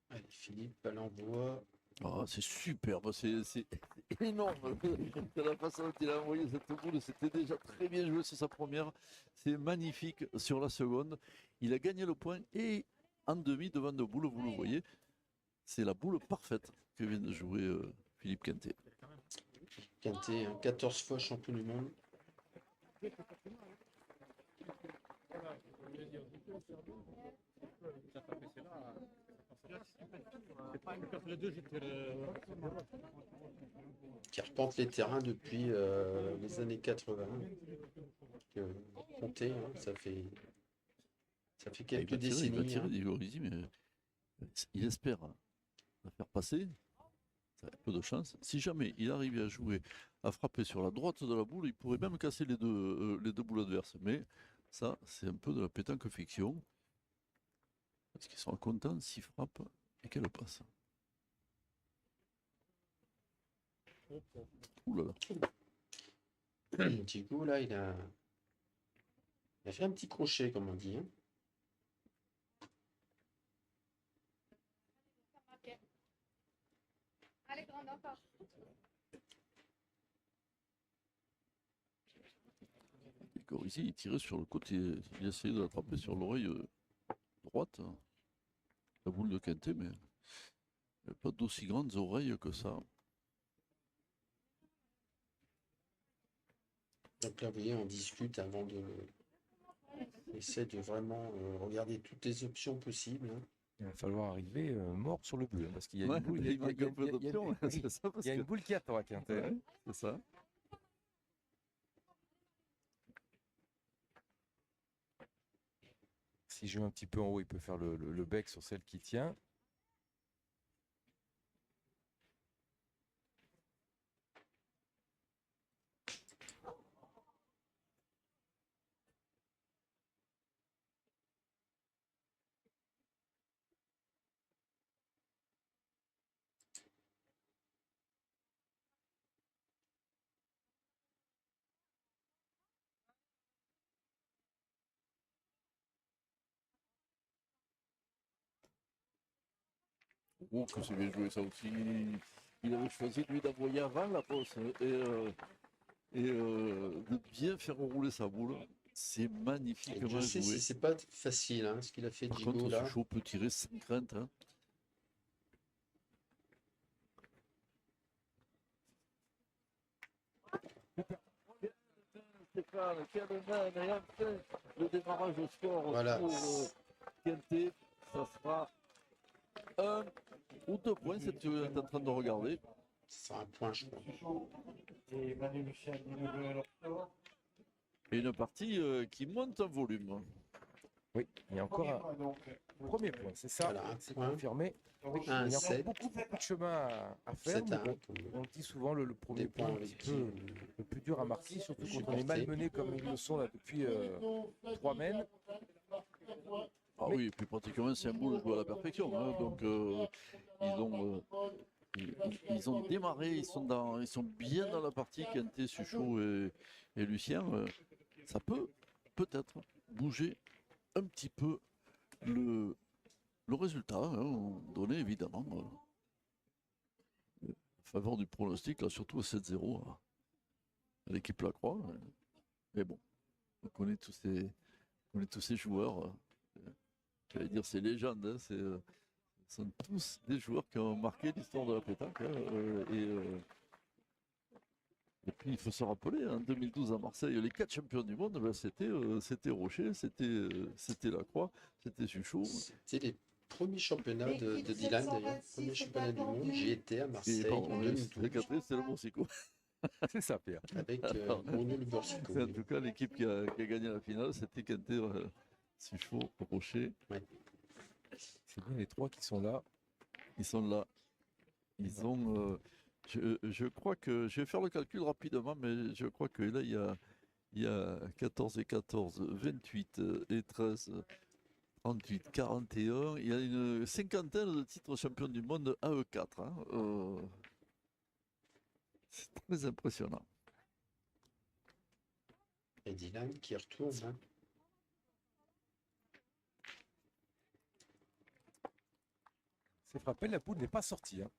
Allez, Philippe à l'envoi. Ah, c'est superbe, c'est énorme. De la façon dont il a envoyé cette boule, c'était déjà très bien joué sur sa première. C'est magnifique sur la seconde. Il a gagné le point et en demi devant de boule, vous le voyez. C'est la boule parfaite que vient de jouer Philippe Quintet. Quintet, 14 fois champion du monde. Qui arpente les terrains depuis les années 80. Comptez, ça fait quelques décennies. Il va tirer hein. des Gorizi, mais il espère la faire passer. Ça a peu de chance. Si jamais il arrivait à jouer, à frapper sur la droite de la boule, il pourrait même casser les deux boules adverses. Mais ça, c'est un peu de la pétanque fiction. Parce qu'il sera content s'il frappe et qu'elle passe. Ouh là là. Thibaut, là, il a fait un petit crochet, comme on dit. hein. Allez, grande encore. Gorizi, il tirait sur le côté. Il essayait de l'attraper sur l'oreille droite. La boule de Quintet, mais il n'y a pas d'aussi grandes oreilles que ça. Donc là, vous voyez, on discute avant de... On essaie de vraiment regarder toutes les options possibles. hein. Il va falloir arriver mort sur le but. Hein, parce qu'il y a Ouais, une boule, il manque un peu d'options. C'est ça, parce il y a une que- boule qui attend à Quintet. Ouais, c'est ça. S'il joue un petit peu en haut, il peut faire le bec sur celle qui tient. Oh, que c'est bien joué ça aussi. Il avait choisi lui d'envoyer avant la pause et de bien faire rouler sa boule. C'est Et magnifiquement je sais joué. si c'est pas facile, ce qu'il a fait Par Diego contre, là. ce show peut tirer sans crainte. Hein. Stéphane, quelle main, et enfin, le démarrage au score Voilà. pour Quintet, ça sera 1 ou 2 points, c'est ce que tu es en train de regarder. Ce sera un point, je crois. Chaud. Et Manu Lucien dit le leur sort. Et une partie qui monte en volume. Oui, il y a encore Premier un point, donc. premier point, c'est ça, Voilà, un c'est point. confirmé. Donc, Un Il y a encore 7, beaucoup de chemin à faire, 7 mais à 1, bon, on le dit souvent, le premier des point points un petit avec peu le plus dur à marquer, surtout quand on est mal mené comme ils le sont là depuis 3 mènes. Ah Mais- oui, et puis pratiquement c'est un boule joué à la perfection. Hein, donc ils ont démarré, ils sont bien dans la partie. Quentin, Suchot et Lucien. Ça peut peut-être bouger un petit peu le résultat, hein, donné évidemment en faveur du pronostic, là, surtout à 7-0 à l'équipe Lacroix. Mais bon, on connaît tous ces joueurs. J'allais dire ces légendes, hein, ce sont tous des joueurs qui ont marqué l'histoire de la pétanque. Hein, et puis il faut se rappeler, en 2012 à Marseille, les 4 champions du monde, ben, c'était Rocher, c'était Lacroix, c'était Suchot. C'était les premiers championnats de Dylan d'ailleurs. Premier championnat du monde. J'y étais à Et Marseille pardon, en le 2012 quatrième, c'était le Morsico. C'est ça, Pierre. avec Bruno Lubersico. En tout cas, l'équipe qui a gagné la finale, c'était Quentin, Suchot, Rocher. C'est bien les 3 qui sont là. Ils sont là. Ils ont. Je crois que. Je vais faire le calcul rapidement, mais je crois que là, il y a 14 et 14, 28 et 13, 38, 41. Il y a une cinquantaine de titres champions du monde AE4. Hein. C'est très impressionnant. Et Dylan qui retourne. Hein. C'est frappé, la poule n'est pas sortie. Hein.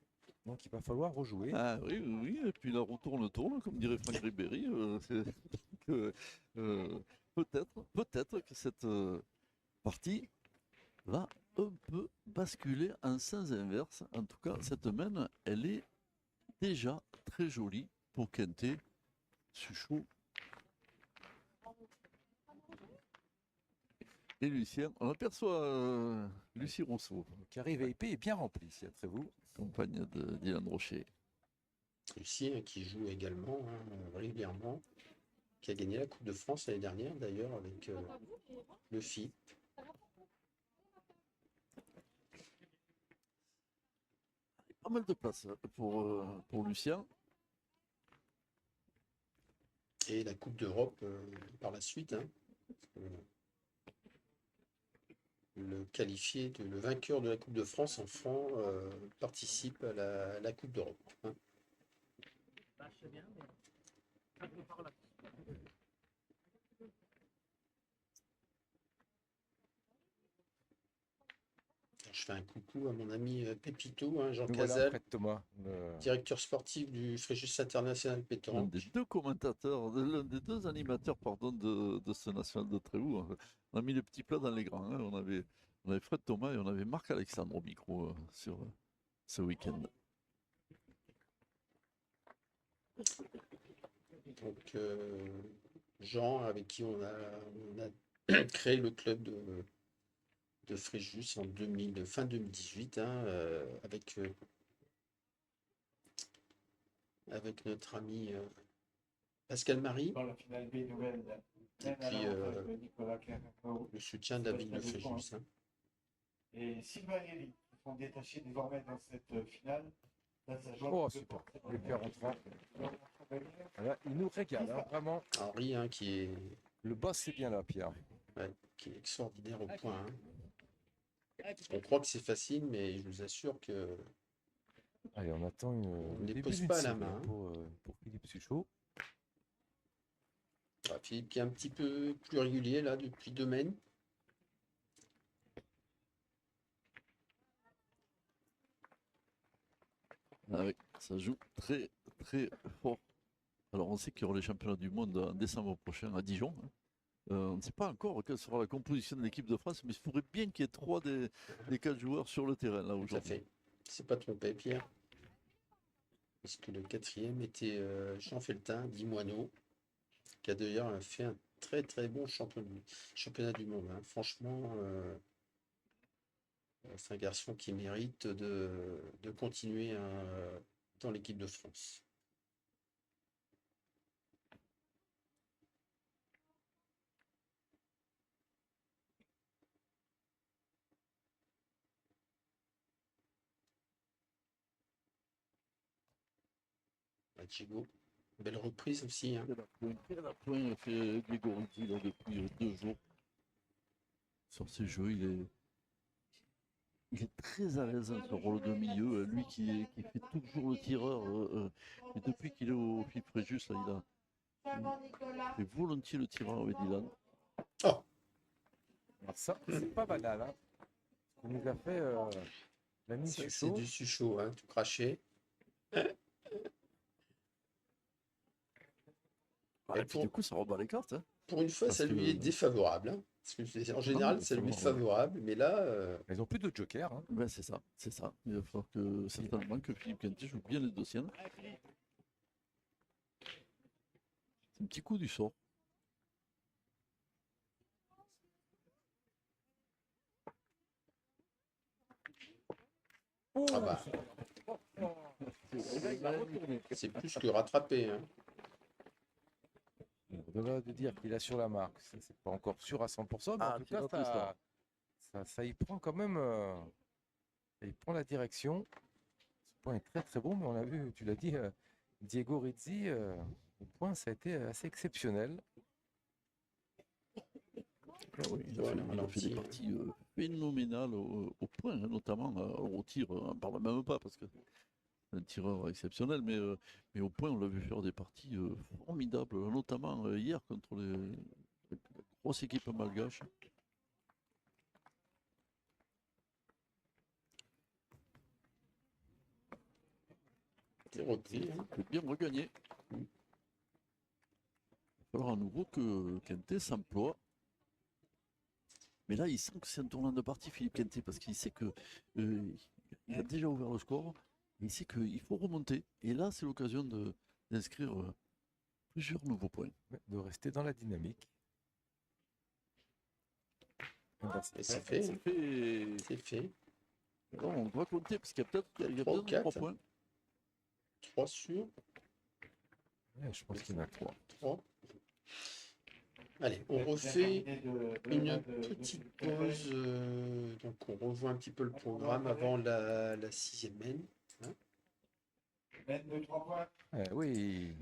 Donc il va falloir rejouer. Ah oui, oui, oui. Et puis la roue tourne, comme dirait Franck Ribéry. Peut-être que cette partie va un peu basculer en sens inverse. En tout cas, cette main, elle est déjà très jolie pour Quentin, Suchot et Lucien. On aperçoit Lucie Rousseau, Qui arrive à épée est bien rempli, si après vous. compagne de Dylan Rocher. Lucien qui joue également régulièrement, qui a gagné la Coupe de France l'année dernière d'ailleurs avec le FIP. Pas mal de place pour Lucien. Et la Coupe d'Europe par la suite. Hein. Le qualifié, le vainqueur de la Coupe de France en franc participe à la Coupe d'Europe. Hein. Je fais un coucou à mon ami Pépito, hein, Jean Nous voilà Cazal, près de Thomas. le- directeur sportif du Fréjus International L'un Pétanque. des deux commentateurs, l'un des deux animateurs pardon, de ce national de Trévoux. On a mis les petits plats dans les grands. Hein. On avait Fred Thomas et on avait Marc Alexandre au micro sur ce week-end. Donc Jean, avec qui on a créé le club de Fréjus en fin 2018, hein, avec notre ami Pascal Marie, Dans la finale B nouvelle, et même à puis l'avantage de Nicolas Clermont le soutien de la ville de Fréjus. Hein. et Sylvain Héry, qui sont détachés désormais dans cette finale. Là, ça joue Oh, un peu super. pour- Les Pierre rentrant. Voilà, il nous régale, hein, vraiment. Henri, hein, qui est Le boss, c'est bien là, Pierre. extraordinaire au point. Hein. On croit que c'est facile, mais je vous assure que Allez, on attend ne le début pose d'une pas à la série main. pour Philippe Suchot. Philippe qui est un petit peu plus régulier là depuis 2 semaines. Ah oui, ça joue très très fort. Alors on sait qu'il y aura les championnats du monde en décembre prochain à Dijon. Hein. On ne sait pas encore quelle sera la composition de l'équipe de France, mais il faudrait bien qu'il y ait 3 des 4 joueurs sur le terrain là Tout à aujourd'hui. fait. C'est pas trompé, Pierre. Parce que le 4e était Jean Feltin, dit Moineau, qui a d'ailleurs fait un très très bon championnat du monde. Hein. Franchement, c'est un garçon qui mérite de continuer dans l'équipe de France. Diego. Belle reprise aussi. Hein. Quel appoint fait Diego Rizzi là, depuis 2 jours. Sur ces jeux, il est très à l'aise dans ce rôle de milieu. Lui qui fait toujours le tireur. Et depuis qu'il est au Philippe Fréjus, là, il fait volontiers le tireur avec Dylan. Oh, Alors ça, c'est pas banal. Hein. Il nous a fait l'ami ça, c'est Suchot. du Suchot, hein, tout craché. Et puis du coup, ça rebat les cartes. Hein. Pour une fois, Parce ça lui que- est défavorable. Hein. Parce que en général, ça lui est exactement, ouais. favorable. Mais là, Ils ont plus de joker. Hein. Ben, c'est ça. Il va falloir que certainement que Philippe Quintet joue bien les deux siennes. C'est un petit coup du sort. ah bah, c'est plus que rattrapé. Hein. Au-delà de dire qu'il a sur la marque, c'est pas encore sûr à 100%, mais Ah, en tout tu notes cas, ça. ça y prend quand même. Il prend la direction. Ce point est très très bon, mais on l'a vu, tu l'as dit, Diego Rizzi, au point, ça a été assez exceptionnel. Ah oui, il a Ouais, fait, on il a fait des ralentit, parties phénoménales au point, hein, notamment au tir. On n'en parle même pas parce que c'est un tireur exceptionnel, mais au point, on l'a vu faire des parties formidables, notamment hier contre les grosses équipes malgaches. C'est repris. Hein. Il faut bien regagner. Il va falloir à nouveau que Quintet s'emploie. Mais là, il sent que c'est un tournant de partie, Philippe Quintet, parce qu'il sait que il a déjà ouvert le score. Et il sait qu'il faut remonter. Et là, c'est l'occasion d'inscrire plusieurs nouveaux points. De rester dans la dynamique. Et c'est fait. C'est fait. C'est fait. Alors, on va compter, parce qu'il y a peut-être Il y a besoin de 3 4. points. 3 sur Ouais, je pense qu'il y en a 3. 3. Allez, on refait une petite pause. Donc, on revoit un petit peu le programme avant la 6e main. Hein. Mène de 3 points. Oui,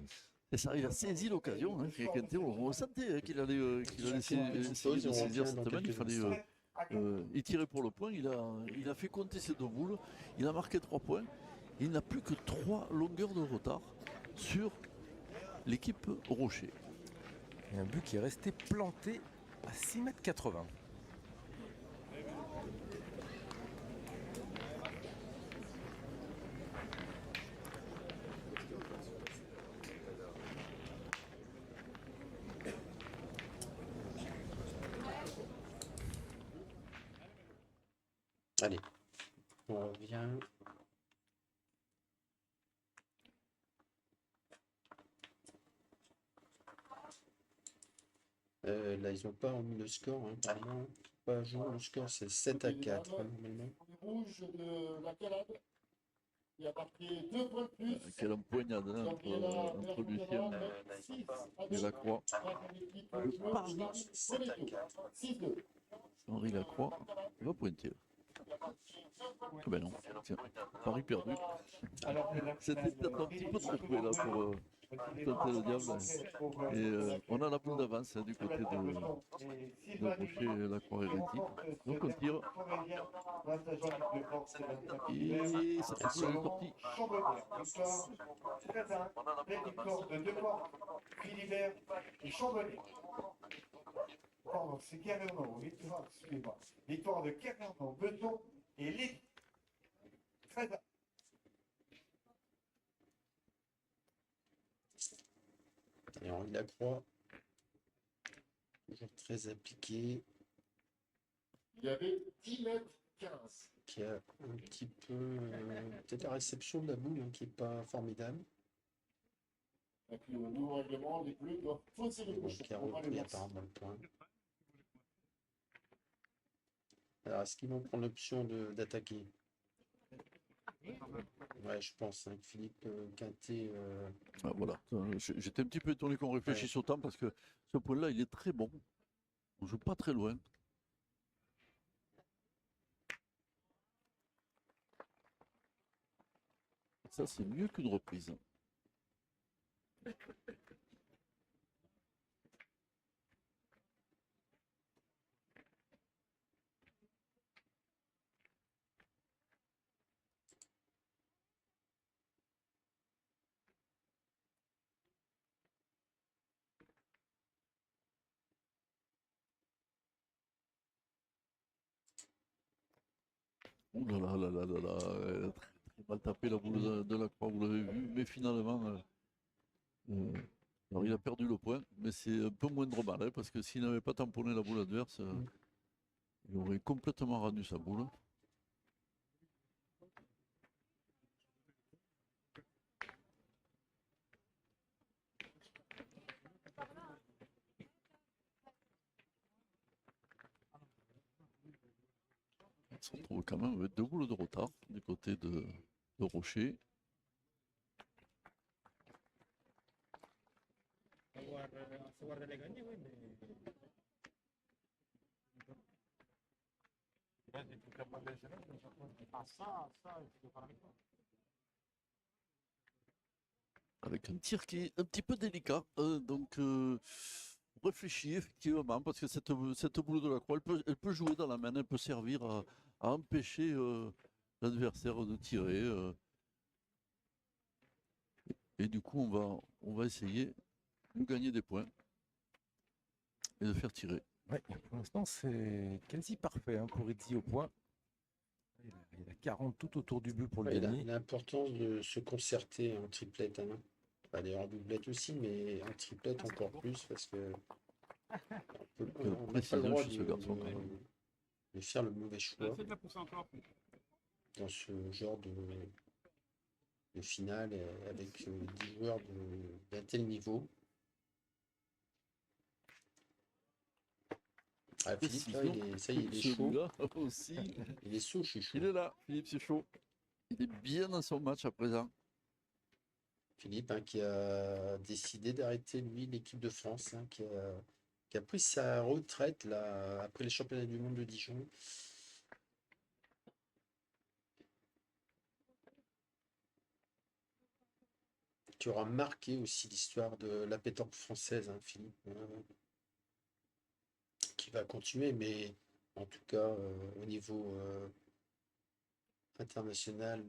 Et ça, il a saisi l'occasion. Hein, Quintet, on sentait hein, qu'il allait essayer Petite de pause et on saisir revient dans cette semaine. Il quelques fallait instants. y tirer pour le point. Il a fait compter ses 2 boules. Il a marqué 3 points. Il n'a plus que 3 longueurs de retard sur l'équipe Rocher. il y a un but qui est resté planté à 6,80 m. Allez, on revient. Là, ils n'ont pas remis le score. Hein, apparemment. Pas à jour. Le score, c'est 7-4 hein, normalement. Rouge de la Calade, qui a marqué 2 points de plus. Quelle empoignade hein, entre Lucien et Lacroix. Le pari, 6-2. Henri Lacroix va pointer. Ah ben non, tiens, pari perdu. C'était peut-être un petit peu trop près là pour tenter le diable. Et on a la boule d'avance hein, du côté de Rocher, Lacroix et Réti. Donc on tire. Et ça fait la sortie. Victoire de Deportes, Philibert et Chambonnet. Pardon, c'est Cavernon, victoire, excusez-moi. Victoire de Cavernon, Beton et Lille. Très bien. Et Henri Lacroix, toujours très appliqué, Il y avait 10 mètres 15. qui a un petit peu peut-être la réception de la boule hein, qui n'est pas formidable. Avec le nouveau règlement, les bleus doivent fausser les bouches. Qui a repris apparemment le point. Alors, est-ce qu'ils vont prendre l'option d'attaquer? Ouais, je pense hein, que Philippe Quintet. Ah, voilà, j'étais un petit peu étonné qu'on réfléchisse autant parce que ce point-là, il est très bon. On joue pas très loin. Ça, c'est mieux qu'une reprise. Ouh là là là là là là, très, très mal tapé la boule de la croix, vous l'avez vu, mais finalement, alors il a perdu le point, mais c'est un peu moindre mal, hein, parce que s'il n'avait pas tamponné la boule adverse, il aurait complètement rendu sa boule. Il se retrouve quand même avec 2 boules de retard du côté de Rocher. Avec un tir qui est un petit peu délicat, donc réfléchis effectivement, parce que cette boule de la croix, elle peut jouer dans la main, elle peut servir à empêcher l'adversaire de tirer. Et du coup, on va essayer de gagner des points et de faire tirer. Ouais, pour l'instant, c'est quasi parfait hein, pour Izzy au point. Il a 40 tout autour du but pour le gagner. L'importance de se concerter en triplette. Hein. Enfin, d'ailleurs en doublette aussi, mais en triplette encore plus parce que on n'a pas le droit de faire le mauvais choix dans ce genre de finale avec 10 joueurs d'un tel niveau. Ah, Philippe, là, il est chaud. Aussi. Il est chaud, je suis chaud. Il est là, Philippe, c'est chaud. Il est bien dans son match à présent. Philippe, hein, qui a décidé d'arrêter, lui, l'équipe de France, hein, qui a pris sa retraite là, après les championnats du monde de Dijon. Qui aura marqué aussi l'histoire de la pétanque française, hein, Philippe. Qui va continuer, mais en tout cas, au niveau international,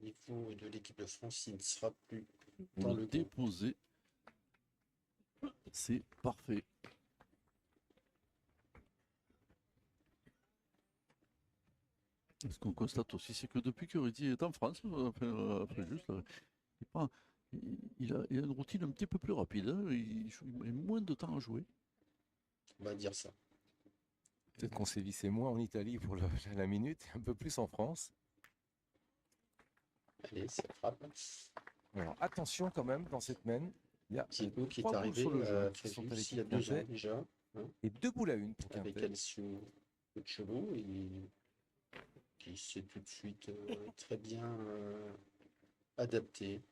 au niveau de l'équipe de France, il ne sera plus dans le déposé. C'est parfait. Ce qu'on constate aussi, c'est que depuis que Rudy est en France, après juste, il a une routine un petit peu plus rapide. Hein. Il met moins de temps à jouer. On va dire ça. Peut-être qu'on sévissait moins en Italie pour la minute, un peu plus en France. Allez, ça frappe. Alors attention quand même dans cette main. Il y a Thibaut qui est 3 boules arrivé sur le jeu, à qui sont à Fréjus il l'équipe y a 2 ans Quintet, déjà, hein, et 2 boules à 1 pour avec Quintet. Alessio Coccolo, qui s'est tout de suite très bien adapté.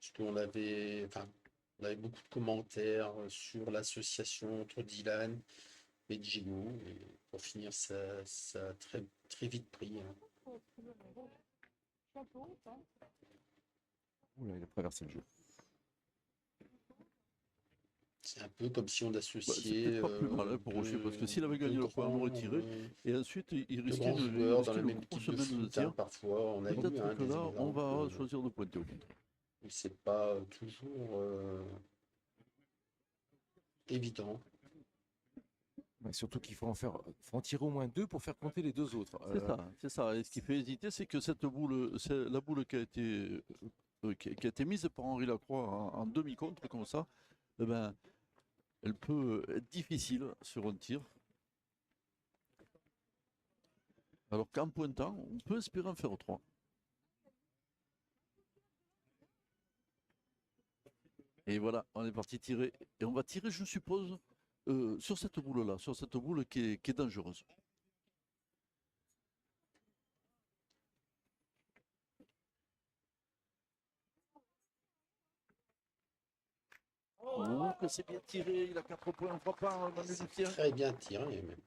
Parce qu'on avait beaucoup de commentaires sur l'association entre Dylan et Gino. Et pour finir, ça a très, très vite pris. Hein. Oula, il a traversé le jeu. C'est un peu comme si on C'est associait peut-être pas plus mal hein, pour Rocher, parce que s'il avait gagné le point, on aurait tiré. Et ensuite, il risquait de une joueurs dans la même grosse équipe de semaine de foot, hein, tir. parfois. On a eu Peut-être que des là, on va exemples, choisir de pointer au contraire. c'est pas toujours évident. Ouais, surtout qu'il faut en tirer au moins 2 pour faire compter les 2 autres. C'est ça. Et ce qui fait hésiter, c'est que cette boule, c'est la boule qui a été mise par Henri Lacroix en demi-contre, comme ça, eh ben, elle peut être difficile sur un tir. Alors qu'en pointant, on peut espérer en faire 3. Et voilà, on est parti tirer. Et on va tirer, je suppose, sur cette boule-là, sur cette boule qui est dangereuse. Oh, que c'est bien tiré, il a 4 points en frappant, Manu Lucien. Très bien tiré même.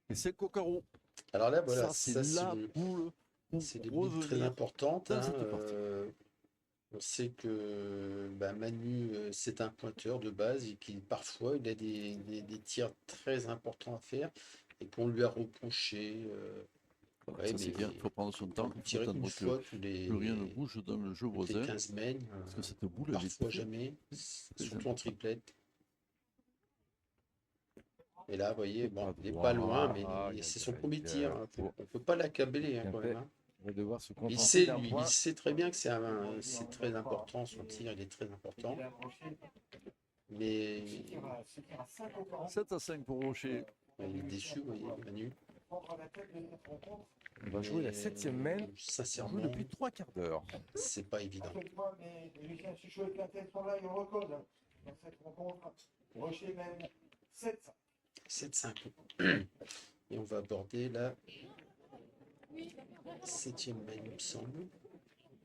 Et c'est Coccaro. Alors là, voilà, ça c'est la boule pour c'est des boules très revenir importantes. dans Hein, cette partie. On sait que Manu, c'est un pointeur de base et qu'il parfois il a des tirs très importants à faire et qu'on lui a reproché. Voilà, Ouais, ça c'est mais bien, il faut prendre son temps, vous il faut tirez une attendre que fois plus rien ne bouge dans le jeu toutes les voisin. 15 semaines, Parce que cette boule, elle est parfois très, jamais, très surtout en importante. triplette. Et là, vous voyez, bon, Pas il n'est pas loin, droit. mais Aïe, c'est aïe, son premier aïe, tir, hein. faut- On ne peut pas l'accabler, hein, quand Quintet même, hein. va devoir se Il contenter sait, d'un lui, il point. sait très bien que c'est très important, son tir, il est très important. Il a accroché. Mais Ce tir à 5 au camp. 7-5 pour Rocher. il est déçu, vous voyez, Manu. Prendre la tête de cette rencontre. On va jouer la Mais, 7e main. On joue Sincèrement, depuis 3/4 d'heure. c'est pas évident. À chaque fois, mais Lucien Suchot et Quintet sont là, ils recodent dans cette rencontre. Rocher mène 7-5. 7-5. Et on va aborder la 7e main, il me semble.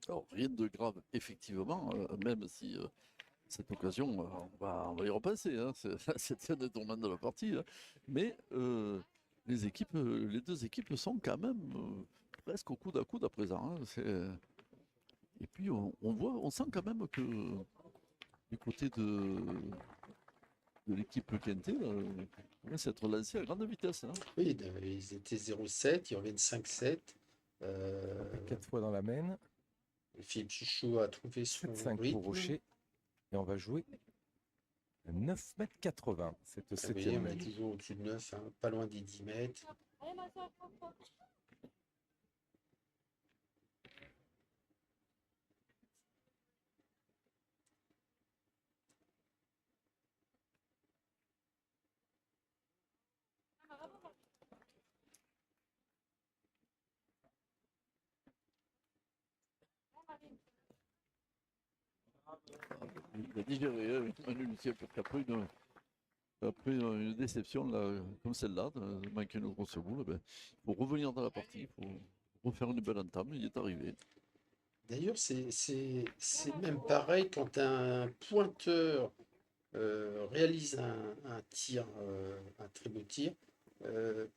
Alors, rien de grave, effectivement, même si cette occasion, on va y repenser. Hein, c'était un détournement de la partie. Hein, mais les deux équipes sont quand même presque au coude à coude à présent. Hein, et puis, on sent quand même que du côté de l'équipe Quintet, on va s'être lancé à grande vitesse. Hein. Oui, ils étaient 0-7, ils reviennent 5-7. 4 fois dans la main. Philippe Chuchot a trouvé son 7-5 rythme. pour Rocher. Et on va jouer 9,80 m cette Vous voyez, 7e on main. est toujours au-dessus de 9, hein, pas loin des 10 mètres. Allez, ma soeur, prends. Il a digéré avec Manu Lucien, parce qu'après une déception là, comme celle-là, de manquer une grosse boule, il faut revenir dans la partie, il faut refaire une belle entame, il est arrivé. D'ailleurs, c'est même pareil quand un pointeur réalise un tir, un très beau tir.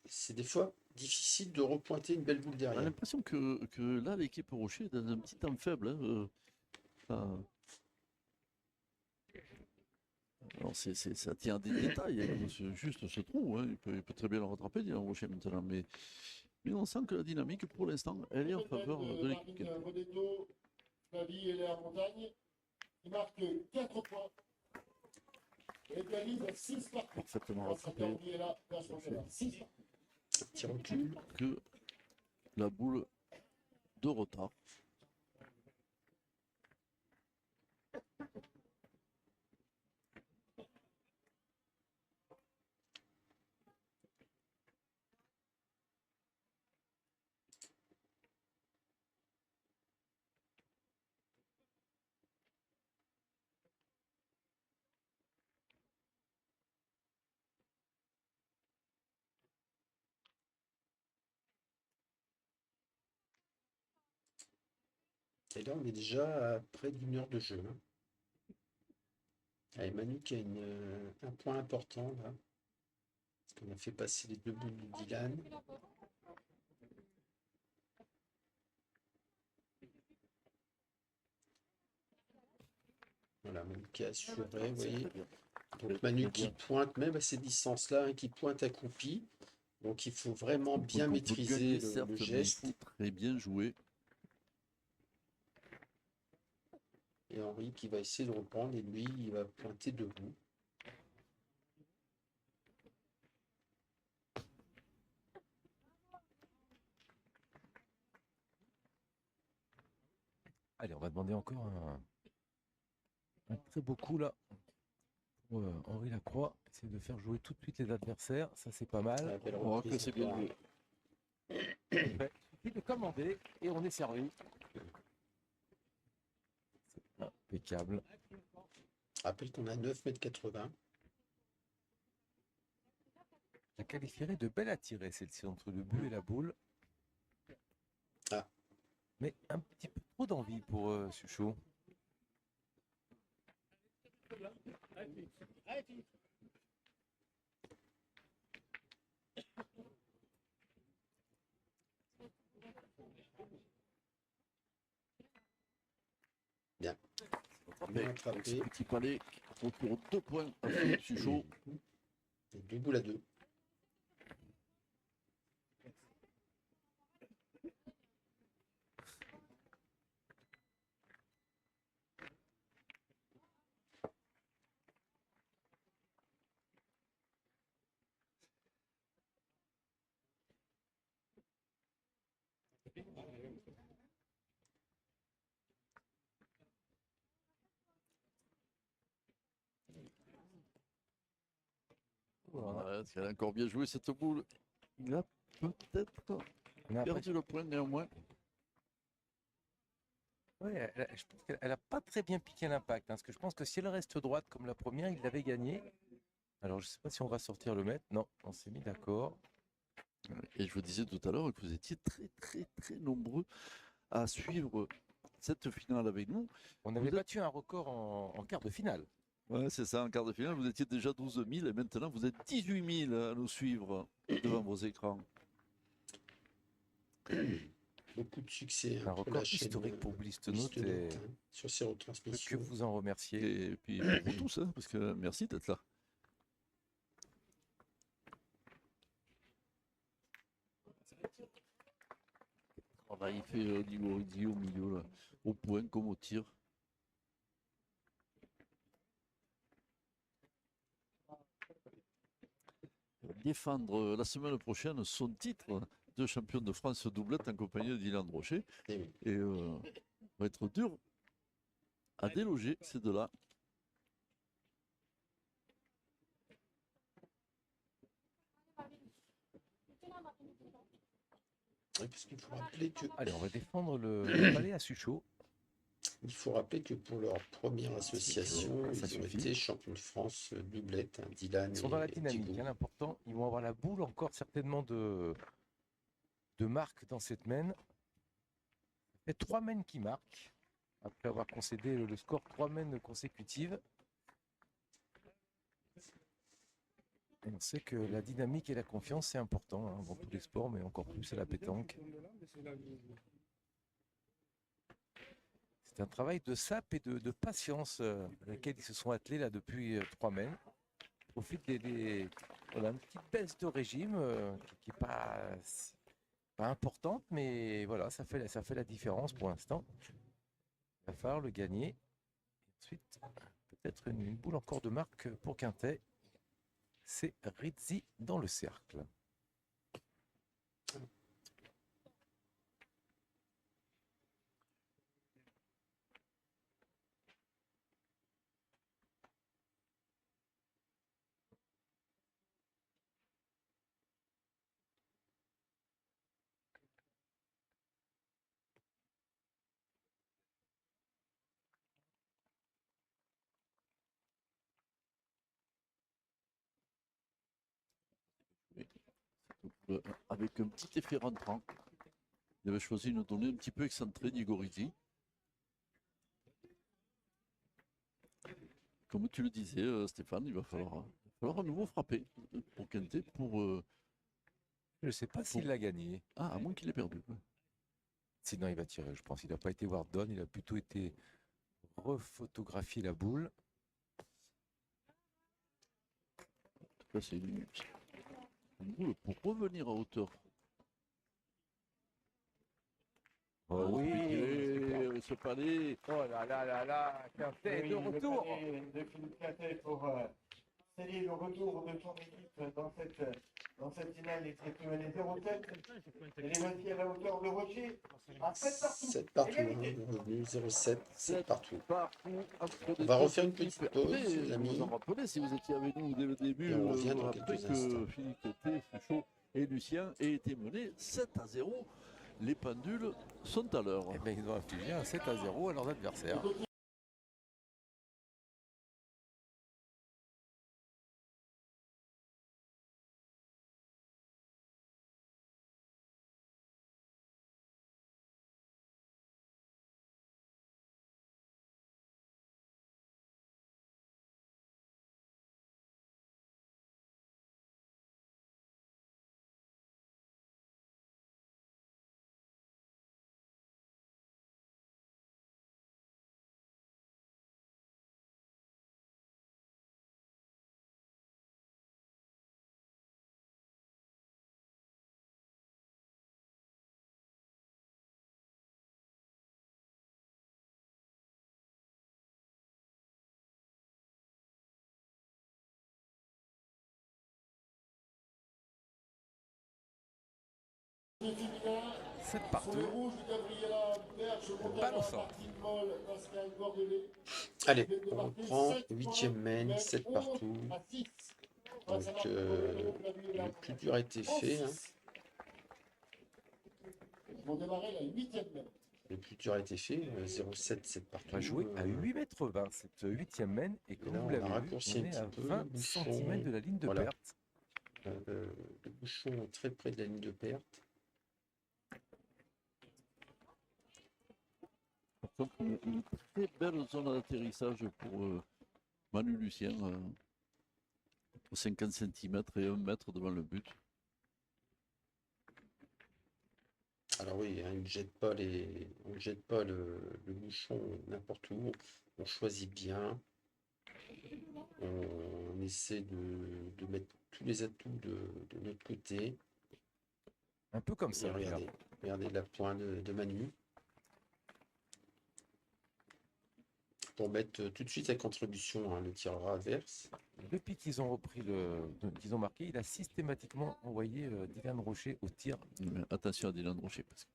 C'est des fois difficile de repointer une belle boule On a derrière. l'impression que là, l'équipe Rocher est dans un petit temps faible. Hein, alors ça tient à des détails, hein, juste ce trou, hein, il peut très bien le rattraper, Dylan Rocher maintenant, mais on sent que la dynamique pour l'instant, elle est en faveur de l'équipe. Marine Bonetto, Flavie et Léa Montagne, qui marque 4 points. Et égalise 6 partout. Parfaitement Grâce à rattrapé. Caroline et la version de la 6. Petit recul. Que la boule de retard. Et là, on est déjà à près d'une heure de jeu, hein. Allez, Manu qui a un point important là. On a fait passer les deux boules de Dylan. Voilà, Manu qui a assuré, vous voyez. Donc Manu qui pointe même à ces distances-là, hein, qui pointe accroupi. Donc il faut vraiment bien On peut maîtriser gagner, le certes, mais il geste. faut très bien jouer. Et Henri qui va essayer de reprendre et lui, il va pointer debout. Allez, on va demander encore un très beau coup là. Pour Henri Lacroix, essayer de faire jouer tout de suite les adversaires. Ça, c'est pas mal. La belle On voit reprise que c'est bien encore, joué. Il suffit de commander et on est servi. C'est impeccable. Rappelle qu'on a 9,80 m. La qualifierait de belle à tirer, celle-ci, entre le but et la boule. Ah. Mais un petit peu trop d'envie pour Suchot. Bien. Bien Avec attrapé. ce petit palais qui procure 2 points à Philippe Suchot. Et 2 boules à 2. Ouais, parce qu'elle a encore bien joué cette boule. Il a peut-être On a perdu le point néanmoins. Ouais, je pense qu'elle n'a pas très bien piqué l'impact, hein, parce que je pense que si elle reste droite comme la première, il l'avait gagné. Alors je ne sais pas si on va sortir le mètre. Non, on s'est mis d'accord. Et je vous disais tout à l'heure que vous étiez très très très nombreux à suivre cette finale avec nous. On Vous avait êtes- battu un record en quart de finale. Ouais, c'est ça, en quart de finale, vous étiez déjà 12 000 et maintenant vous êtes 18 000 à nous suivre devant vos écrans. Beaucoup de succès Un pour record la chaîne historique pour Blistenote Blistenote, et hein, sur ces que retransmissions. vous en remerciez. Et puis pour vous tous, hein, parce que merci d'être là. Travail fait Igor au milieu, là, au point comme au tir. Il va défendre la semaine prochaine son titre de champion de France doublette en compagnie de Dylan Rocher. Eh oui. Et va être dur à déloger ces deux-là. Ouais, parce qu'il faut rappeler que, Allez, on va défendre le palais à Suchot. il faut rappeler que pour leur première association, Ça ils ont suffit. été champions de France doublette, hein, Dylan Ils sont dans la et dynamique, Thibaut. hein, l'important. Ils vont avoir la boule encore certainement de marques dans cette main. Il y a 3 mains qui marquent, après avoir concédé le score 3 mains consécutives. Et on sait que la dynamique et la confiance, c'est important, hein, dans tous les sports, mais encore plus à la pétanque. C'est un travail de sape et de patience à laquelle ils se sont attelés là depuis 3 mains. Au fil voilà, une petite baisse de régime qui n'est pas importante, mais voilà, ça fait la différence pour l'instant. Il va falloir le gagner. Ensuite, peut-être une boule encore de marque pour Quintet. C'est Rizzi dans le cercle. Avec un petit effet rentrant. Il avait choisi une donnée un petit peu excentrée d'Igoriti. Comme tu le disais, Stéphane, il va falloir à nouveau frapper pour Quintet pour. Je ne sais pas s'il l'a gagné. Ah, à moins qu'il ait perdu. Sinon, il va tirer, je pense. Il n'a pas été voir Don, il a plutôt été refotographier la boule. Là, c'est une boule pour revenir à hauteur. Oh oui, ce palais. oh là là là là, Quintet est de Oui, retour. le palais de Philippe Quintet pour sceller le retour de son équipe dans cette finale. Il serait mené 0-7. Elle est voici à la hauteur de Rocher. À 7 partout. 7 partout, hein, Égalité. revenu 0,7, 7 partout. On va refaire une petite pause, les amis. Vous en rappelez, si vous étiez avec nous dès le début, Et on revient vous dans rappelez quelques que instants. Philippe Quintet, Suchot et Lucien aient été menés 7-0. Les pendules sont à l'heure. Eh bien, ils ont infligé un 7-0 à leurs adversaires. côté féminin, 7 sur le partout. rouge de Gabriela Berge, Balle au Montana, centre. Martine Moll, Pascal Bordelais. Allez, Viennent de on marquer reprend 7 points, 8e main, mène 7 11 partout. à 6. Donc le plus dur a été fait. Hein. Ils vont démarrer la 8e main. Le plus dur a été fait. 0,7, 7 On partout. va jouer à 8,20 m cette 8e main. Et comme là, vous on a l'avez vu, raccourci on un est à petit peu 20 le bouchon. cm de la ligne de Voilà. perte. Le bouchon est très près de la ligne de perte. Donc, une très belle zone d'atterrissage pour Manu Lucien, 50 cm et 1 mètre devant le but. Alors oui, hein, on ne jette pas le bouchon n'importe où. On choisit bien. On essaie de mettre tous les atouts de notre côté. Un peu comme Et ça. regardez la pointe de Manu. Pour mettre tout de suite la contribution, hein, le tireur adverse. Depuis qu'ils ont qu'ils ont marqué, il a systématiquement envoyé Dylan Rocher au tir. Mais attention à Dylan Rocher, parce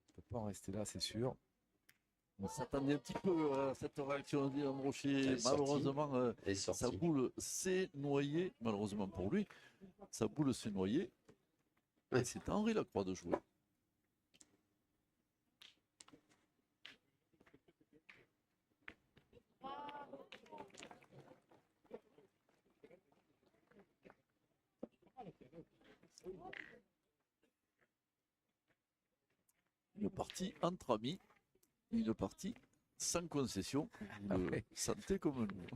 Il ne peut pas en rester là, c'est sûr. qu'on s'attendait un petit peu à cette réaction de Dylan Rocher. Elle est sortie. Malheureusement, Elle est sortie. sa boule s'est noyée, malheureusement pour lui. Sa boule s'est noyée. Ouais. Et c'est Henri Lacroix de jouer. Une partie entre amis, une partie sans concession. Vous le sentez comme nous.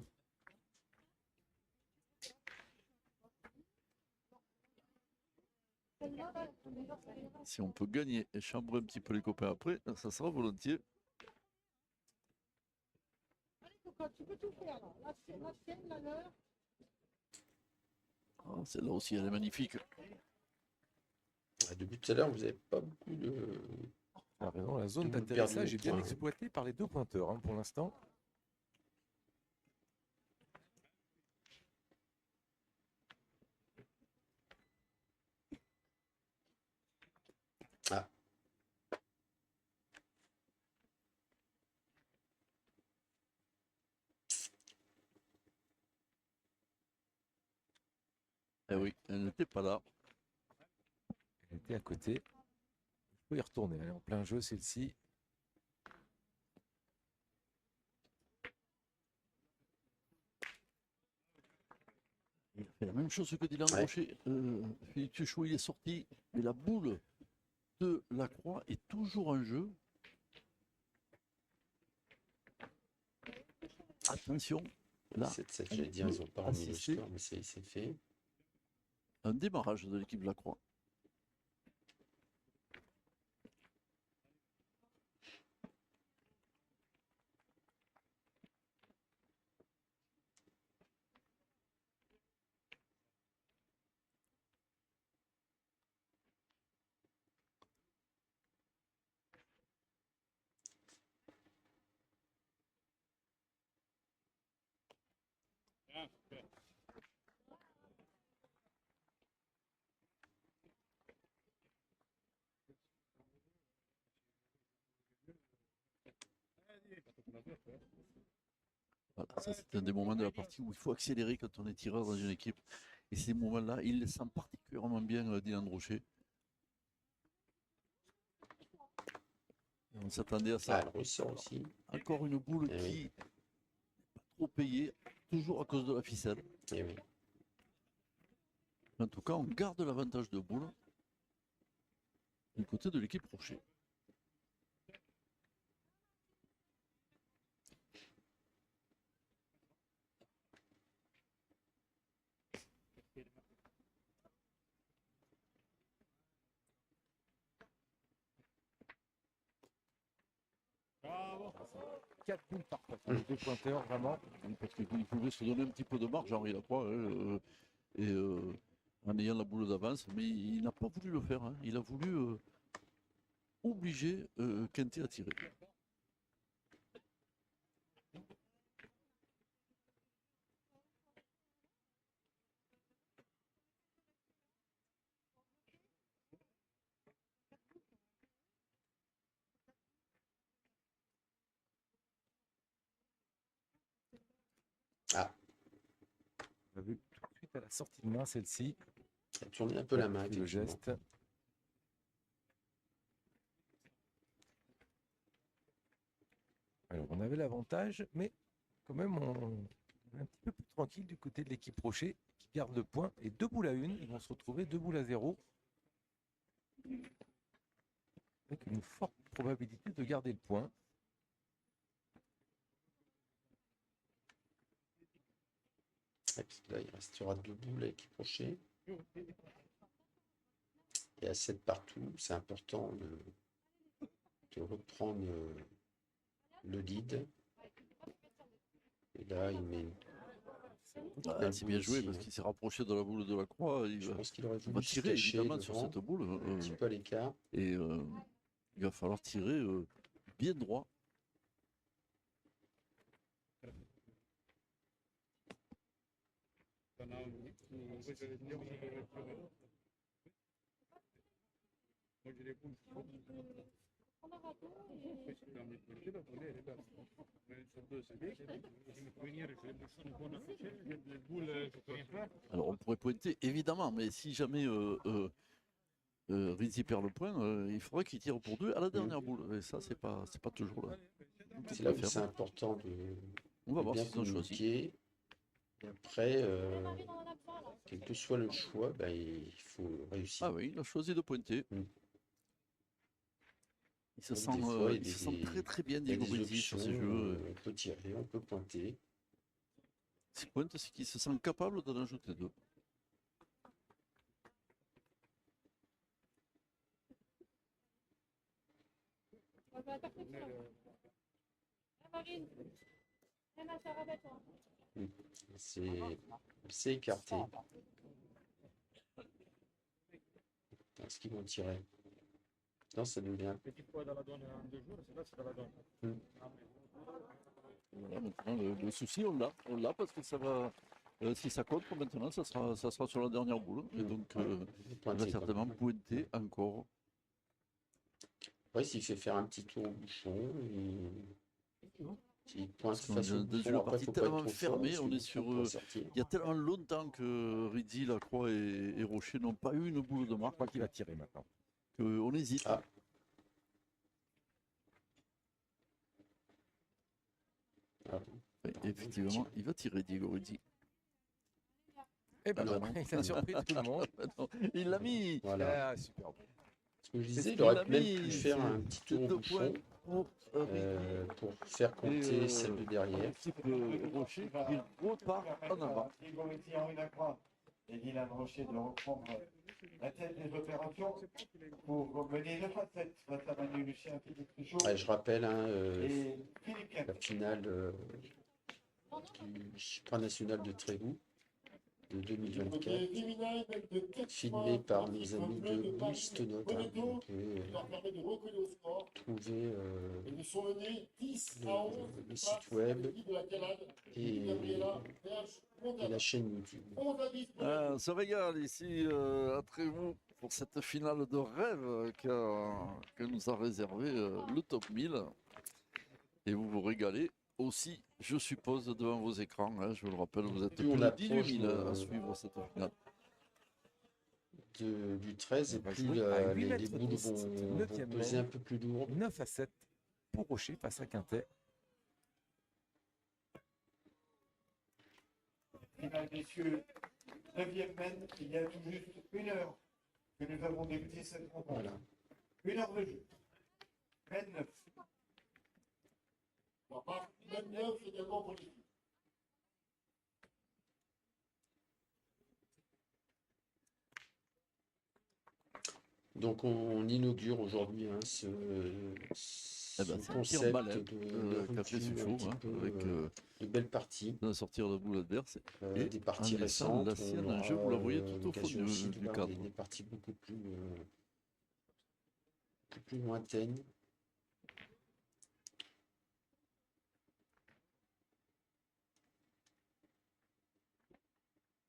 Si on peut gagner et chambrer un petit peu les copains après, ça sera volontiers. Tu peux tout faire là. La tienne, la leur. Ah, celle-là aussi, elle est magnifique. Depuis tout à l'heure, vous n'avez pas beaucoup de... Ah, raison, la zone Double d'atterrissage perdu est bien point. exploitée par les deux pointeurs hein, pour l'instant. Ah. Eh oui, elle n'était pas là. Elle était à côté. Il faut y retourner. Elle est en plein jeu celle-ci. Il a fait la même chose que Dylan Ouais. Rocher. Philippe Tuchou, il est sorti, mais la boule de Lacroix est toujours en jeu. Attention, là, 7-7, j'allais dire, ils n'ont pas remis le assister. score, mais c'est fait. un démarrage de l'équipe de Lacroix. Voilà, ça c'est un des moments de la partie où il faut accélérer quand on est tireur dans une équipe. Et ces moments-là, il les sent particulièrement bien, Dylan Rocher. Et on s'attendait à ça. Ah, elle ressort aussi. Encore une boule Eh qui oui. n'est pas trop payée, toujours à cause de la ficelle. Eh oui. En tout cas, on garde l'avantage de boule du côté de l'équipe Rocher. Quatre boules parfaites. Les deux pointeurs, vraiment. Parce qu'il pouvait se donner un petit peu de marge, Henri Lacroix, en ayant la boule d'avance, mais il n'a pas voulu le faire. Hein. Il a voulu obliger Quintet à tirer. pas vu tout de suite à la sortie de main celle-ci. Il a tourné un peu la main, Le effectivement. geste. Alors, on avait l'avantage, mais quand même, on est un petit peu plus tranquille du côté de l'équipe Rocher qui garde le point. Et 2 boules à 1, ils vont se retrouver 2 boules à 0. Avec une forte probabilité de garder le point. Ouais, parce que là, il restera 2 boules avec l'équipe Rocher. Et à 7 partout, c'est important de reprendre le lead. Et là, il met. Ah, Belle c'est boule bien joué aussi, parce hein. qu'il s'est rapproché de la boule de la croix. Je pense qu'il aurait On va voulu se tirer cacher évidemment sur devant, cette boule. un petit peu à l'écart. Et il va falloir tirer bien droit. Alors on pourrait pointer évidemment, mais si jamais Rizzi perd le point, il faudrait qu'il tire pour 2 à la dernière boule. Et ça, c'est pas toujours là. C'est là où c'est important de On va voir bien s'ils ont choisi. communiquer. Et après, quel que soit le choix, ben, il faut réussir. Ah oui, il a choisi de pointer. Mm. Il se Donc, sent, des fois, il y a il se sent des- très très bien Il y a Diego des Rizzi sur options, ces jeux. on peut tirer, on peut pointer. Ce qui pointe, c'est qu'il se sent capable d'en ajouter 2. On va à la perfection. Marine. Ma soeur, abatte-toi. C'est écarté. Est-ce qu'ils vont tirer? Non, ça devient. Voilà, maintenant, le souci, on l'a parce que ça va. Si ça compte, maintenant, ça sera sur la dernière boule. Et donc, il va Pointer, quoi. certainement pointer encore. Ouais, s'il fait faire un petit tour au bouchon, s'il pointe Parce qu'on face est au dans bouchon, une après, partie faut pas être tellement trop fort, fermée, parce que on le est sur, bouchon pourra sortir. Il y a tellement longtemps que Rizzi, Lacroix et Rocher n'ont pas eu une boule de marque Je crois qu'il va tirer maintenant. qu'on hésite. Ah. Ah, Oui, effectivement, il va tirer Diego Rizzi. Et ben Ah non, non. il a surpris tout le monde. Non, il l'a mis. voilà. Ah, superbe. Ce que je C'est disais, ce il qu'il aurait a même mis, pu faire c'est un petit tour au 2 bouchon points pour Rizzi. pour faire compter celle de derrière. L'équipe Rocher qui repart en avant. Diego Rizzi en une à croix. Et Dylan Rocher de reprendre la tête des opérations pour mener 9-7 face à Manu Lucien, Philippe Richaud Ouais, je rappelle hein, et Philippe la Cap. finale du supranational de Trévoux de 2024, filmée par nos amis de Boulistonode. Donc, trouvez le site web et la chaîne YouTube. On se régale ici à Trévoux pour cette finale de rêve que nous a réservé le Top 1000. Et vous vous régalez aussi, je suppose, devant vos écrans. Hein, je vous le rappelle, vous êtes Plus on plus de approche 18 000 à de- suivre cette finale. Du 13 et On va plus jouer à 8 les mètres boules 10, vont neuvième peser main. un peu plus lourd. 9-7 pour Rocher face à Quintet. Finale, messieurs, 9e mène, il y a tout juste 1 heure que nous avons débuté cette rencontre. Voilà. 1 heure de jeu. Mène 9. Même 9 également pour l'équipe. Donc on inaugure aujourd'hui hein, ce Eh ben, c'est un tir concept malin de qu'a fait revue un Suffo, petit hein, peu, avec de belles parties, de sortir la boule adverse. Et des parties en laissant récentes. la On sienne en aura jeu, vous la voyez tout au fond l'occasion aussi de du voir cadre. des parties beaucoup plus lointaines.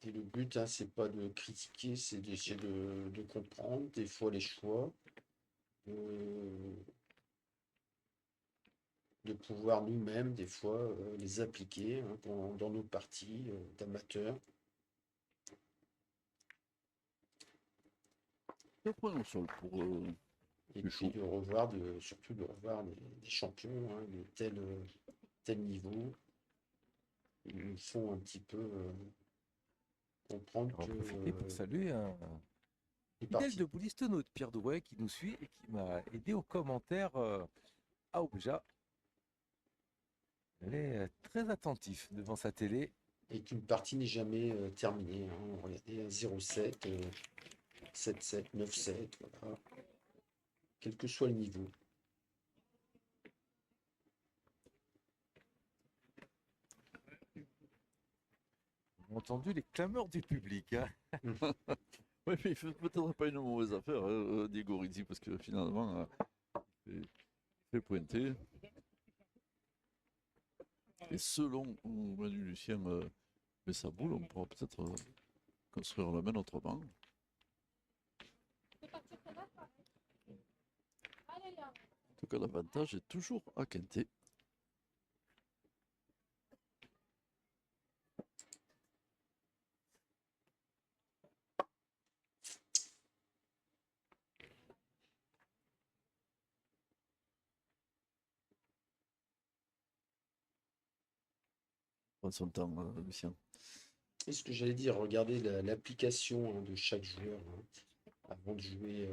Et le but, hein, c'est pas de critiquer, c'est d'essayer de comprendre des fois les choix, de pouvoir nous-mêmes, des fois, les appliquer hein, dans nos parties d'amateurs. 2 points au sol pour Et Le puis chaud. surtout de revoir des champions hein, de tel niveau. Ils nous font un petit peu comprendre On va en profiter pour que saluer un les fidèle parties. de Boulistonneau, de Pierre Douai, qui nous suit et qui m'a aidé aux commentaires à Obja. Elle est très attentif devant sa télé. Et qu'une partie n'est jamais terminée. Hein. Regardez, un 0-7, 7-7, 9-7, voilà. Quel que soit le niveau. On a entendu les clameurs du public, hein. Oui, mais il fait peut-être pas une mauvaise affaire, Diego Rizzi, parce que finalement, il fait pointer. Et selon où Manu Lucien met sa boule, on pourra peut-être construire le main autrement. C'est parti, ça va? Allez, là. En tout cas, l'avantage est toujours à Quintet. Prends son temps, Lucien. Et ce que j'allais dire, regardez l'application hein, de chaque joueur hein, avant de jouer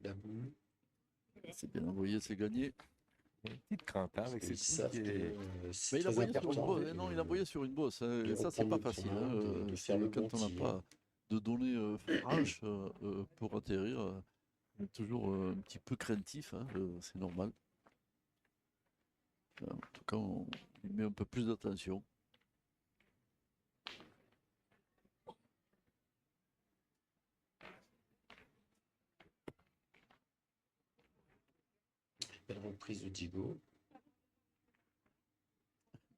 la boule. C'est bien envoyé, c'est gagné. Il y a une petite crainte hein, Parce avec qu'ils cette boule savent qui que est... c'est Mais il a très envoyé sur une important bosse. Non, il a envoyé sur une bosse. Hein, de et ça, c'est pas reprendre le facile. point, Hein, de c'est faire le quand bon on n'a tir. pas de données franches pour atterrir. On est toujours un petit peu craintif. Hein, c'est normal. En tout cas, on y met un peu plus d'attention. Belle reprise de Diego.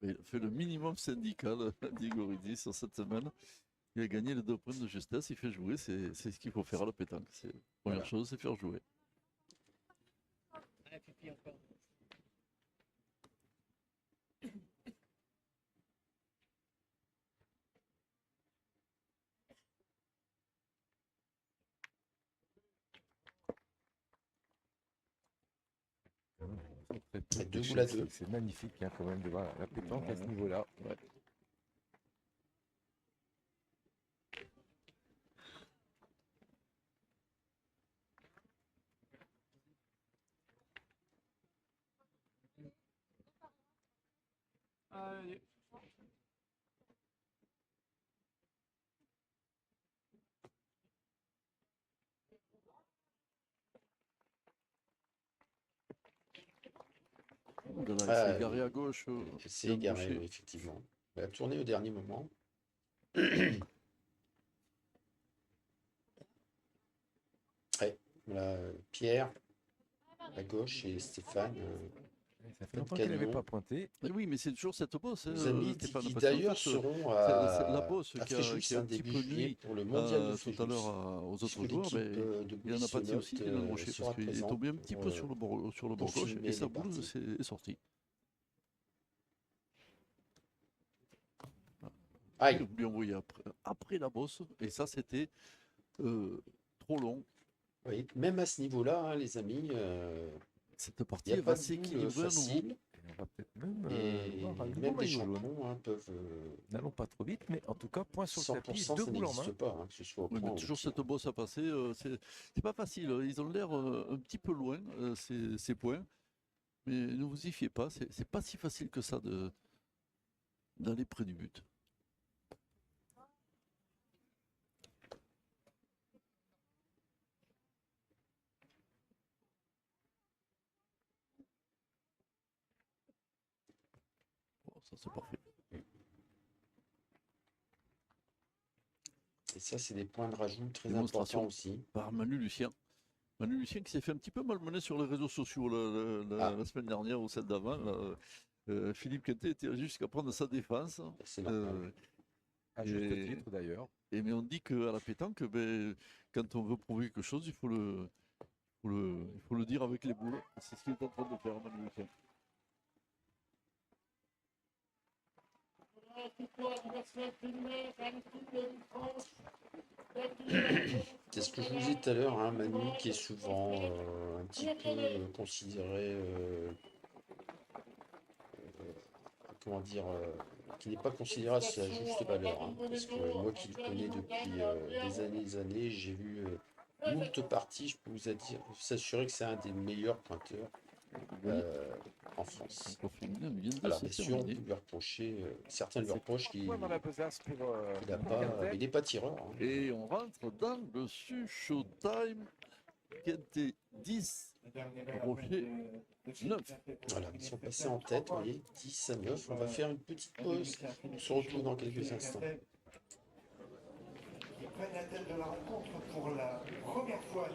Mais il a fait le minimum syndical, Diego Rizzi, sur cette semaine. Il a gagné les 2 points de justesse. Il fait jouer. C'est ce qu'il faut faire à la pétanque. Première Voilà. chose, c'est faire jouer. très peu Et 2 d'échecs, boules à 2. c'est magnifique hein, quand même de voir la pétanque à ce niveau-là. Ouais. Allez. Voilà, il Ah, s'est égaré à gauche. C'est bien égaré, bouché. oui, effectivement. Il a tourné au dernier moment. Ouais, voilà, Pierre à gauche et Stéphane. Ça fait Pas de longtemps qu'elle n'avait canon. pas pointé. Et oui, mais c'est toujours cette bosse. Nos amis Stéphane, qui parce qu'en d'ailleurs fait, seront la bosse à qui Fréjus a un hein, petit début peu juillet nuit pour le mondial de tout à Fréjus. l'heure aux Puisque autres joueurs, l'équipe mais de il en a pâti aussi, Boulissonote Dylan Rocher, sera parce qu'il est présente tombé un petit peu sur le bord pour gauche filmer et sa les boule parties. est sortie. Aïe, Il lui a envoyé après la bosse, et ça c'était trop long. oui, même à ce niveau-là, hein, les amis, Cette il partie n'y a elle pas va de boule s'équilibrer à nouveau. facile. Et on va peut-être même Et voir un nouveau même les maillot jaune. champions hein, peuvent. N'allons pas trop vite, mais en tout cas, point sur le tapis, 100%, deux ça boules en main. n'existe pas, hein, que ce soit au Oui, point mais ou au toujours tir. cette bosse à passer, c'est pas facile. Ils ont l'air un petit peu loin, ces points. Mais ne vous y fiez pas, c'est pas si facile que ça d'aller près du but. Bon, ça c'est parfait. Et ça, c'est des points de rajout très Démonstration. importants aussi. Par Manu Lucien. Manu Lucien qui s'est fait un petit peu malmener sur les réseaux sociaux la semaine dernière ou celle d'avant. Philippe Quintet était jusqu'à prendre sa défense. C'est normal. À juste titre d'ailleurs. Mais on dit qu'à la pétanque, quand on veut prouver quelque chose, il faut le dire avec les boules. C'est ce qu'il est en train de faire, Manu Lucien. Victoire du Barcelone féminin par l'équipe de France. C'est ce que je vous disais tout à l'heure, hein, Manu, qui est souvent un petit peu considéré, comment dire, qui n'est pas considéré à sa juste valeur, hein, parce que moi qui le connais depuis des années, j'ai vu moult parties, je peux vous assurer que c'est un des meilleurs pointeurs en France. Le féminin vient de Alors se bien sûr, on terminer. peut lui reprocher, certains lui reprochent qu'il Point dans la besace pour n'a pour pas, Quintet. il n'est pas tireur, hein. Et on rentre dans le Showtime. Quintet 10, Le dernier bel Rocher, appel de 9. Voilà, ils sont passés en tête, vous voyez, 10 à 9. On va faire une petite pause. On se retrouve dans quelques instants. Qui prennent la tête de la rencontre pour la première fois.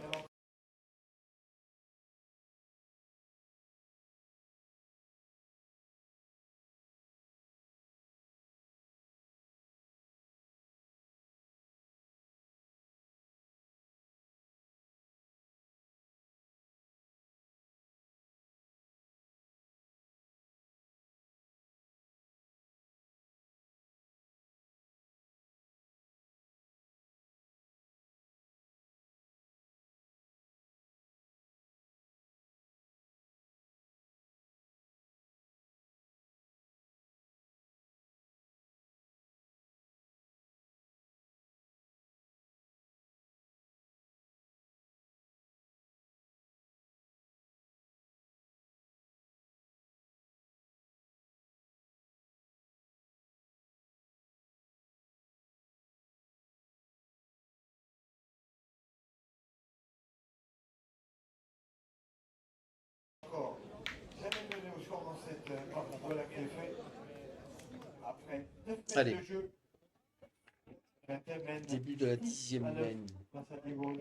Encore jamais mené au score dans cette partie. Voilà qui est fait. Après 9 mètres Allez. de jeu. Quintet mène Début de la 10 10e à 9 main. dans sa dégoût.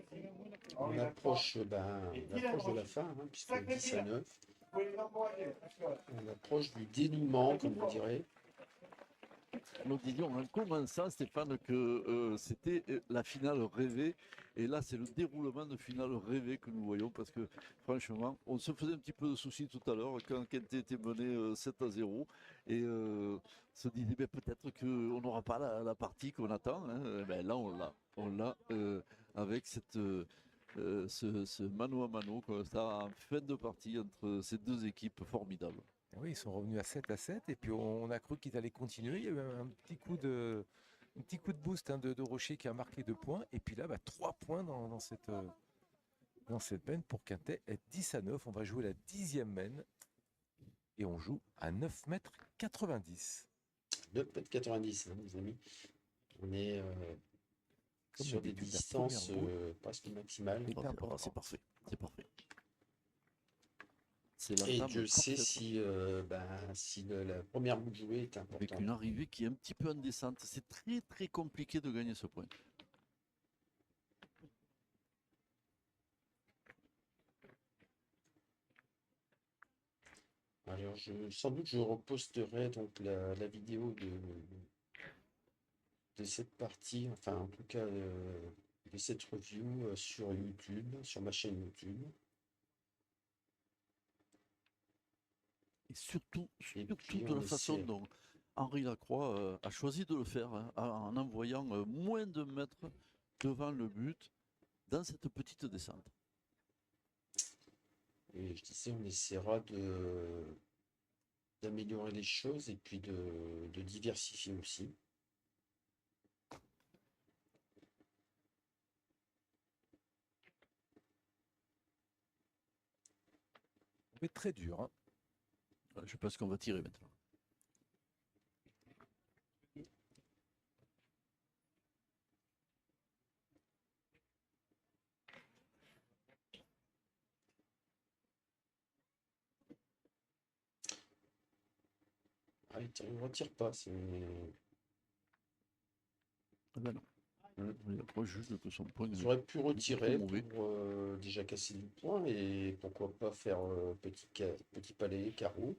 On approche, on approche de la fin, hein, puisque 10 à 9. Vous pouvez les encourager. On approche du dénouement, comme vous direz. Nous disions en commençant, Stéphane, que c'était la finale rêvée. Et là, c'est le déroulement de finale rêvée que nous voyons. Parce que, franchement, on se faisait un petit peu de soucis tout à l'heure quand Quintet était mené 7 à 0. Et se disait ben, peut-être qu'on n'aura pas la partie qu'on attend, hein. Ben, là, on l'a. On l'a avec ce mano à mano, comme ça, en fin de partie entre ces deux équipes formidables. Oui, ils sont revenus à 7 et puis on a cru qu'ils allaient continuer. Il y a eu un petit coup de boost de Rocher qui a marqué 2 points. Et puis là, 3 points dans cette main pour Quintet. 10 à 9, on va jouer la 10e main. Et on joue à 9 mètres 90. 9 mètres 90, hein, les amis. On est Comme sur le des début de la distances première boule. presque maximales. C'est important. C'est parfait. C'est parfait. C'est Et l'entame Dieu sait parfaite. si la première boule jouée est Avec importante. une arrivée qui est un petit peu en descente. C'est très très compliqué de gagner ce point. Alors, sans doute, je reposterai donc la vidéo de cette partie, enfin, en tout cas, de cette review sur YouTube, sur ma chaîne YouTube. Et surtout Et puis, de on la façon essaie. dont Henri Lacroix a choisi de le faire, hein, en envoyant moins de mètres devant le but dans cette petite descente. Et je disais, on essaiera d'améliorer les choses et puis de diversifier aussi. Mais très dur. Hein. Je pense qu'on va tirer maintenant. Ah, il ne retire pas. Ah ben non. Henri Lacroix juge que son point est J'aurais pu retirer mauvais. pour déjà casser du point et pourquoi pas faire petit palais, carreau,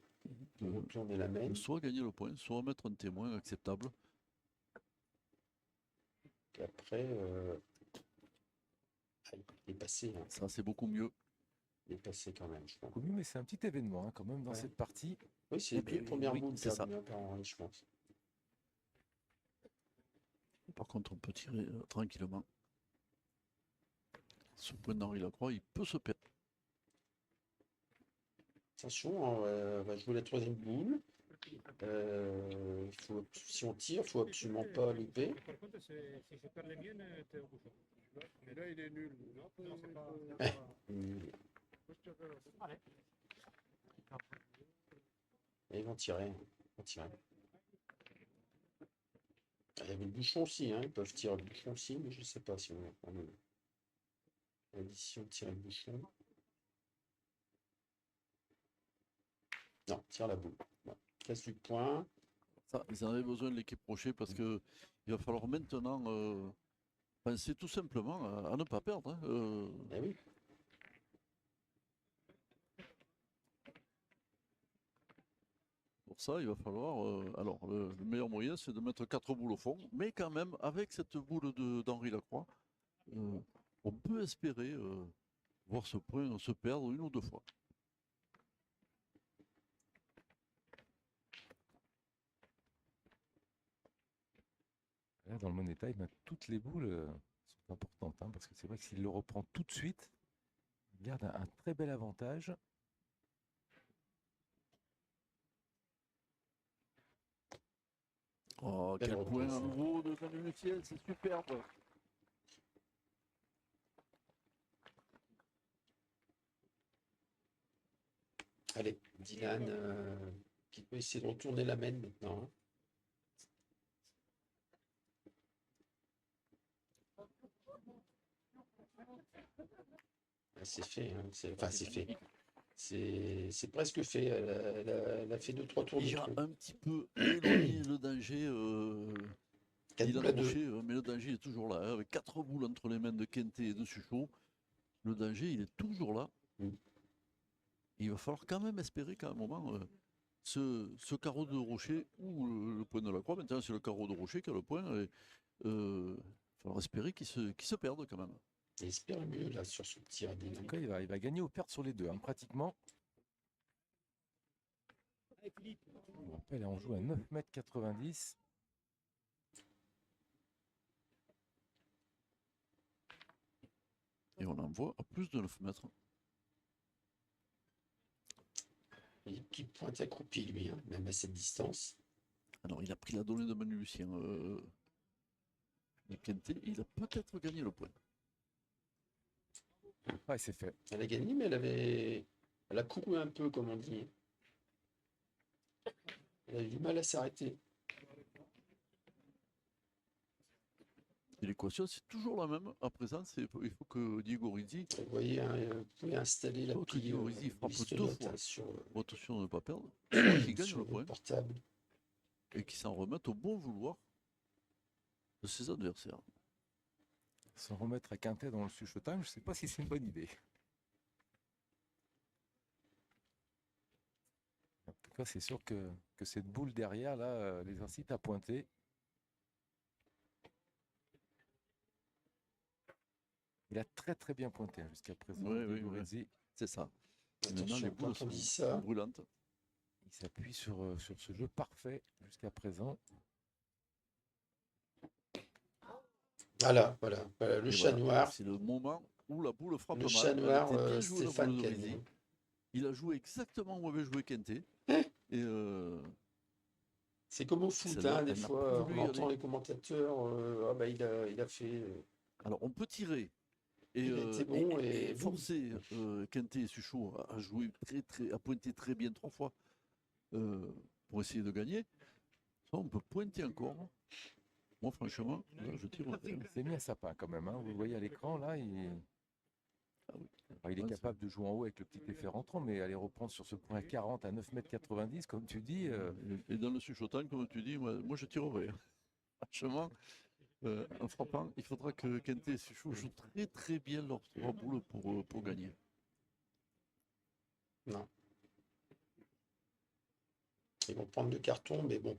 pour retourner la main. Soit gagner le point, soit mettre un témoin acceptable. Et après, il est passé, hein. Ça, c'est beaucoup mieux. Il est passé quand même, je pense. Beaucoup mieux, mais c'est un petit événement hein, quand même dans Ouais. cette partie. Oui, c'est Oui, les premières oui, boules c'est ça. perdues hein, par Henri, je pense. Par contre, on peut tirer tranquillement. Ce point d'Henri Lacroix, il peut se perdre. Attention, on va jouer la troisième boule. Si on tire, il faut absolument pas louper. Par contre, si je perds les miennes, t'es au bouchon. Mais là, il est nul. Non, c'est pas. Nul. Allez. Et ils vont tirer. Ils vont tirer. Il y avait le bouchon aussi, hein. Ils peuvent tirer le bouchon aussi, mais je sais pas si on va prendre l'addition de tirer le bouchon. Non, tire la boule. Bon. Casse du point. Ça, ils en avaient besoin de l'équipe Rocher parce que il va falloir maintenant penser tout simplement à ne pas perdre. Hein. Eh oui. Pour ça, il va falloir. Alors, le meilleur moyen, c'est de mettre 4 boules au fond, mais quand même, avec cette boule d'Henri Lacroix, on peut espérer voir ce point se perdre une ou deux fois. Là, dans le Money Time, toutes les boules sont importantes, hein, parce que c'est vrai que s'il le reprend tout de suite, il garde un très bel avantage. Oh, Belle quel point reprise. à nouveau de Manu Luciel, c'est superbe. Allez, Dylan, qui peut essayer de retourner la main maintenant. Hein. Ah, c'est fait, hein. Enfin, c'est fait. C'est presque fait. Elle a fait 2-3 tours de Il a trou. un petit peu éloigné le danger. Quatre Il a boules à deux. accroché, mais le danger est toujours là. Hein, avec 4 boules entre les mains de Kenté et de Suchot, le danger, il est toujours là. Mm. Il va falloir quand même espérer qu'à un moment, ce carreau de rocher ou le point de la croix, maintenant c'est le carreau de rocher qui a le point, et il va falloir espérer qu'il se perde quand même. Il espère mieux là sur ce tir à En Dylan. tout cas, il va gagner ou perdre sur les deux, hein, pratiquement. Allez, Philippe. On rappelle, on joue à 9,90 m. Et on envoie à plus de 9 mètres. Il qui pointe accroupi lui, hein, même à cette distance. Alors il a pris la donnée de Manu Lucien. Et Kenté, il a peut-être gagné le point. Ouais, c'est fait. Elle a gagné, mais elle a couru un peu, comme on dit. Elle a eu du mal à s'arrêter. Et l'équation, c'est toujours la même. À présent, il faut que Diego Rizzi, Vous voyez, hein, vous pouvez installer faut que l'appli Diego Rizzi frappe liste 2 notes, fois. hein, sur, Attention de ne pas perdre. Soit qu'il gagne sur le le point portable. et qu'il s'en remette au bon vouloir de ses adversaires. Se remettre à quintet dans le Suchotin, je ne sais pas si c'est une bonne idée. En tout cas, c'est sûr que cette boule derrière, là, les incite à pointer. Il a très très bien pointé, hein, jusqu'à présent. Oui, oui, Diego oui. Rizzi. C'est ça. Et maintenant, Attention, les boules quand on dit sont ça, brûlantes. Il s'appuie sur ce jeu parfait jusqu'à présent. voilà, le Et chat voilà, noir. c'est le moment où la boule frappe Le mal. chat Elle noir, était bien jouée, la Stéphane boule de Rizzi. Canet. Il a joué exactement où avait joué Kenté. Et C'est comme au foot, Celle-là, hein, des elle n'a fois, pas on voulu y entend aller. les commentateurs, ah bah il a fait. alors, on peut tirer. Et, Il a été bon et boum. forcer Kenté et Suchot à jouer à pointer très bien 3 fois pour essayer de gagner. Ça, on peut pointer encore. Moi, franchement, là, je tire. C'est mis à sapin quand même, hein. Vous le voyez à l'écran, là, Ah oui. alors, il est Ouais, capable de jouer en haut avec le petit effet rentrant, mais aller reprendre sur ce point à 40 à 9,90 m, comme tu dis, Et dans le Suchotan, comme tu dis, moi je tirerai. Franchement, en frappant, il faudra que Kenté et Suchot jouent très très bien leurs 3 boules pour gagner. Non. Ils vont prendre le carton, mais bon.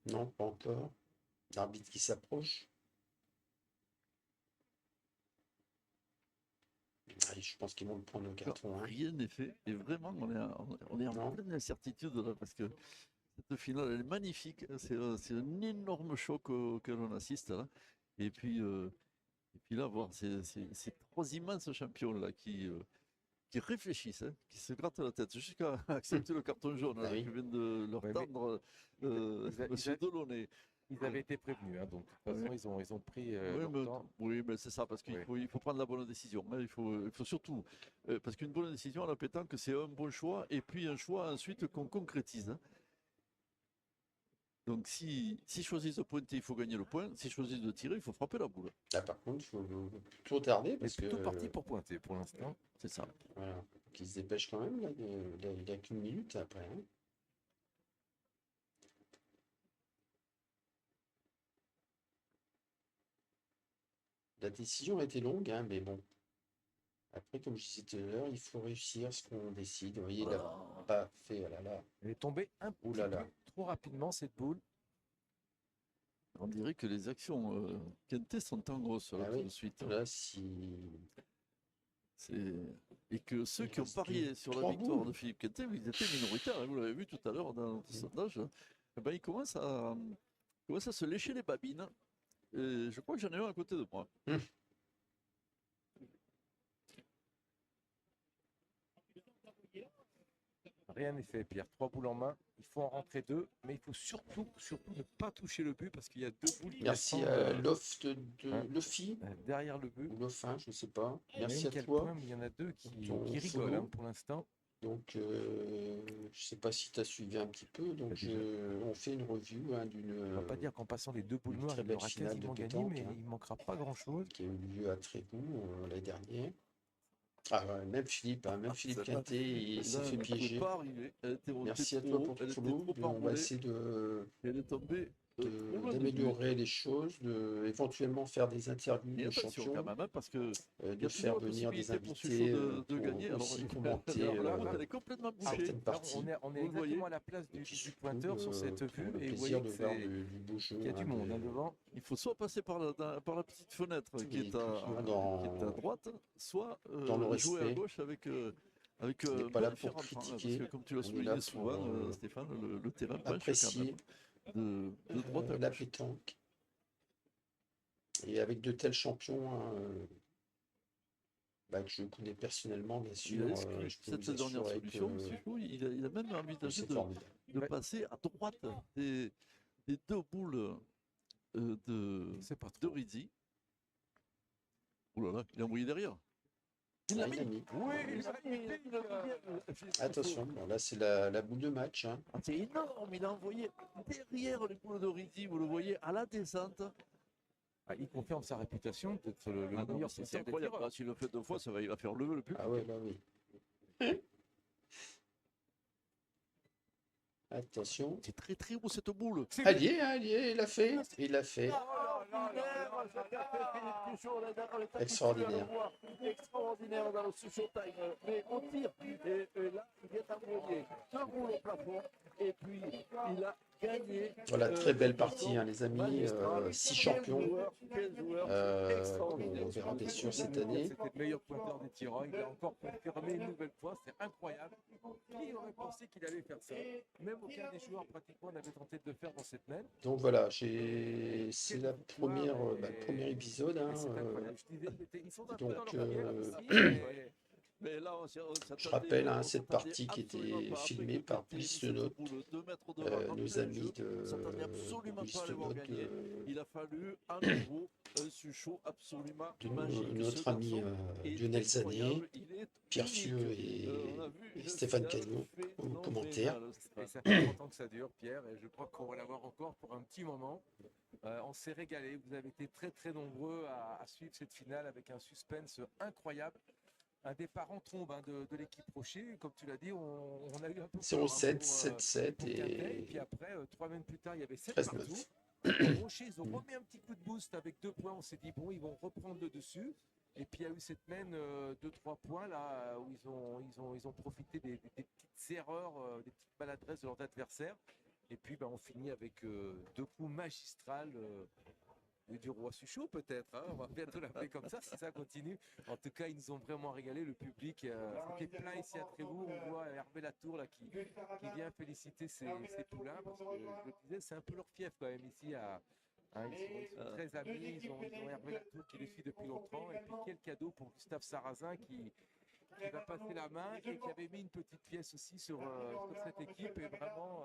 Non, pas encore. L'arbitre qui s'approche. Ah, je pense qu'ils vont le prendre le carton. Hein. Rien n'est fait. Et vraiment, on est en Non. pleine incertitude là, parce que cette finale, elle est magnifique. C'est un énorme choc auquel on assiste là. Et puis, Et puis là, voir ces trois immenses champions-là qui réfléchissent, hein, qui se grattent la tête jusqu'à accepter le carton jaune Ah là, oui. que vient de leur Ouais, mais tendre ils a- Monsieur Delaunay. Ils avaient été prévenus, hein, donc de toute façon, ils ont pris Oui, leur mais, temps. oui, mais c'est ça, parce qu'il Oui. faut prendre la bonne décision, hein. Il faut surtout, parce qu'une bonne décision à la pétanque, c'est un bon choix, et puis un choix ensuite qu'on concrétise, hein. Donc s'ils choisissent de pointer, il faut gagner le point. S'ils choisissent de tirer, il faut frapper la boule. Là, par contre, il faut plutôt tarder Mais parce que plutôt parti pour pointer pour l'instant. C'est ça. voilà, qu'il se dépêche quand même. Là, il n'y a qu'une minute après, hein. La décision a été longue, hein, mais bon. Après, comme je disais tout à l'heure, il faut réussir ce qu'on décide. Vous voyez, il n'a pas fait. Oh là là. Elle est tombée un Ouh petit là là. peu trop rapidement, cette boule. On dirait que les actions quintées sont en grosse là, Ah tout oui. de suite. Là, si. Et que ceux Il qui ont reste parié sur la trois victoire boules. de Philippe Quintet, ils étaient minoritaires, hein, vous l'avez vu tout à l'heure dans notre sondage. Eh ben, ils commencent à se lécher les babines. Et je crois que j'en ai un à côté de moi. Rien n'est fait, Pierre. 3 boules en main. Il faut en rentrer 2, mais il faut surtout ne pas toucher le but parce qu'il y a 2 boules qui Merci restent, à Loft de hein. Lofi Derrière le but. ou Lofin, je ne sais pas. Il y a Merci même à quel toi. point, mais il y en a 2 Ton qui rigolent follow. hein, pour l'instant. Donc, je sais pas si tu as suivi un petit peu. Donc, Déjà. on fait une review hein, On ne va pas dire qu'en passant les 2 boules une noires, très il belle aura finale de quasiment gagné, pétanque, mais hein. il ne manquera pas grand-chose. qui a eu lieu à Trégout l'année dernière. Ah, ouais, même Philippe Quintet, il s'est fait piéger. Merci à toi pour ton follow. On va essayer Elle est tombée d'améliorer les choses, éventuellement faire des interviews Et de attention champions, quand même, hein, parce que il y de a faire toujours la venir des possibilité pour invités Suchot de pour gagner. Alors, aussi commenter alors, la route, elle est complètement bouchée. certaines Là, parties. on est Vous le voyez. exactement à la place Et du puis surtout, pointeur sur cette pour vue. le Et vous plaisir voyez de que voir c'est- du beau jeu. qu'il y a du hein, monde hein, devant. Il faut soit passer par la petite fenêtre qui Il est est toujours qui est à droite, soit dans le jouer à respect. gauche avec On n'est pas bon là pour différent, hein, parce critiquer, que comme tu l'as on est souligné là pour souvent, Stéphane, le terrain penche quand apprécier même de droite à la gauche. pétanque. Et avec de tels champions hein, que je connais personnellement, bien Il sûr, a exclu je peux cette vous dernière assurer solution. que Suchot, il a même envisagé c'est de formidable. passer à droite des 2 boules C'est pas de trop. Rizzi. Ouh là là, il a envoyé derrière. Ah, il a mis. Oui, Attention, bon, là c'est la boule de match, hein. Ah, c'est énorme, il a envoyé derrière les boules de Rizzi, vous le voyez, à la descente. Ah, il confirme sa réputation d'être le Ah non, meilleur c'est pointeur des incroyable. tireurs. Ah, s'il le fait 2 fois, il va faire lever le public. Ah ouais, là oui. Attention. C'est très très haut cette boule. Allié, il l'a fait. Il l'a fait. Extraordinaire. Extraordinaire dans le Suchot time. Mais au tir, et là, il vient d'envoyer 2 boules au plafond. Et puis, il a gagné. Voilà, très belle partie, hein, les amis. 6 champions. Quel joueur On verra bien sûr cette année. C'était le meilleur pointeur des tireurs. Il a encore confirmé une nouvelle fois. C'est incroyable. Qui aurait pensé qu'il allait faire ça? Même aucun des joueurs pratiquement n'avait tenté de le faire dans cette même. Donc voilà, c'est le premier épisode. Hein, C'est incroyable. Je disais, ils sont un peu dans donc, leur carrière ici, mais Mais là, je rappelle hein, cette partie qui était filmée par Bliss le Note, nos amis de Bliss le Note, Il a fallu à nouveau un Suchot absolument de magique. notre ami Lionel Zané, Pierre Fieux et Stéphane Cagnot aux commentaires. Et ça fait longtemps que ça dure, Pierre, et je crois qu'on va l'avoir encore pour un petit moment. On s'est régalé, vous avez été très très nombreux à suivre cette finale avec un suspense incroyable. Un départ en trombe hein, de l'équipe Rocher, comme tu l'as dit, on a eu un peu 0-7, 7-7 pour Quintet, et puis après, 3 semaines plus tard, il y avait 7 13-9. partout. Rocher, ils ont remis un petit coup de boost avec 2 points, on s'est dit bon, ils vont reprendre le dessus. Et puis il y a eu cette semaine 2-3 points là où ils ont profité des petites erreurs, des petites maladresses de leurs adversaires. Et puis on finit avec 2 coups magistrales du roi Suchot peut-être, hein, on va bientôt l'appeler comme ça si ça continue. En tout cas, ils nous ont vraiment régalé, le public était plein ici à Trévoux. On voit Hervé Latour là, qui vient féliciter ses poulains parce que je le disais, c'est un peu leur fief quand même ici Hein, ils sont très amis, ils ont Hervé Latour qui les suit depuis longtemps. Et puis quel cadeau pour Gustave Sarrazin qui va passer la main et qui avait mis une petite pièce aussi sur cette équipe. Et vraiment,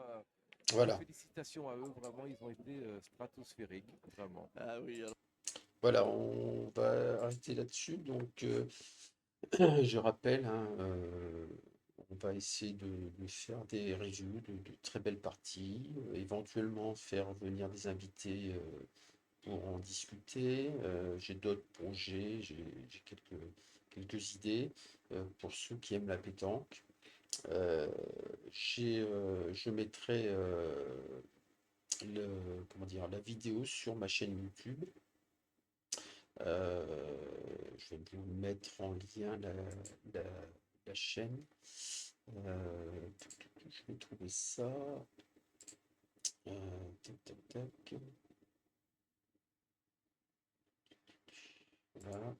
Voilà. félicitations à eux, vraiment, ils ont été stratosphériques, vraiment. Ah oui, alors, Voilà, on va arrêter là-dessus. Donc, je rappelle, hein, on va essayer de faire des reviews de très belles parties, éventuellement faire venir des invités pour en discuter. J'ai d'autres projets, j'ai quelques idées pour ceux qui aiment la pétanque. Je mettrai comment dire, la vidéo sur ma chaîne YouTube. Je vais vous mettre en lien la, la chaîne. Je vais trouver ça. Tac, tac, tac. Voilà.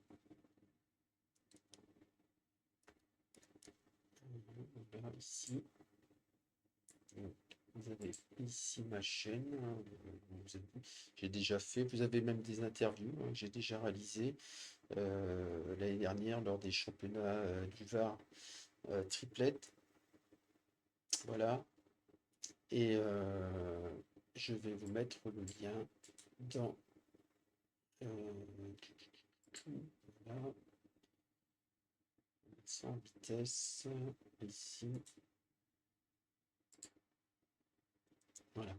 Voilà, ici. Donc, vous avez ici ma chaîne. Hein, j'ai déjà fait. Vous avez même des interviews hein, que j'ai déjà réalisées l'année dernière lors des championnats du Var triplette. Voilà. Et je vais vous mettre le lien dans voilà. C'est en vitesse ici. Voilà.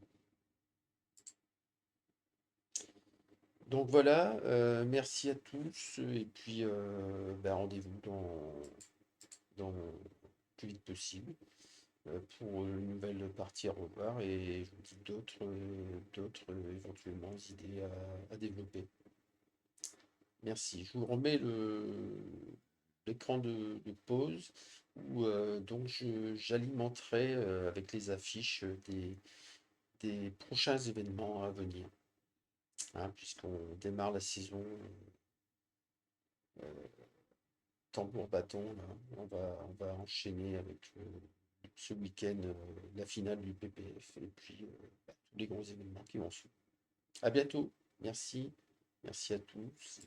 Donc voilà, merci à tous et puis rendez-vous dans le plus vite possible pour une nouvelle partie à revoir et je vous dis d'autres éventuellement idées à développer. Merci. Je vous remets l'écran de pause où donc j'alimenterai avec les affiches des prochains événements à venir. Hein, puisqu'on démarre la saison tambour bâton, là, on va enchaîner avec ce week-end la finale du PPF et puis tous les gros événements qui vont suivre. À bientôt, merci à tous.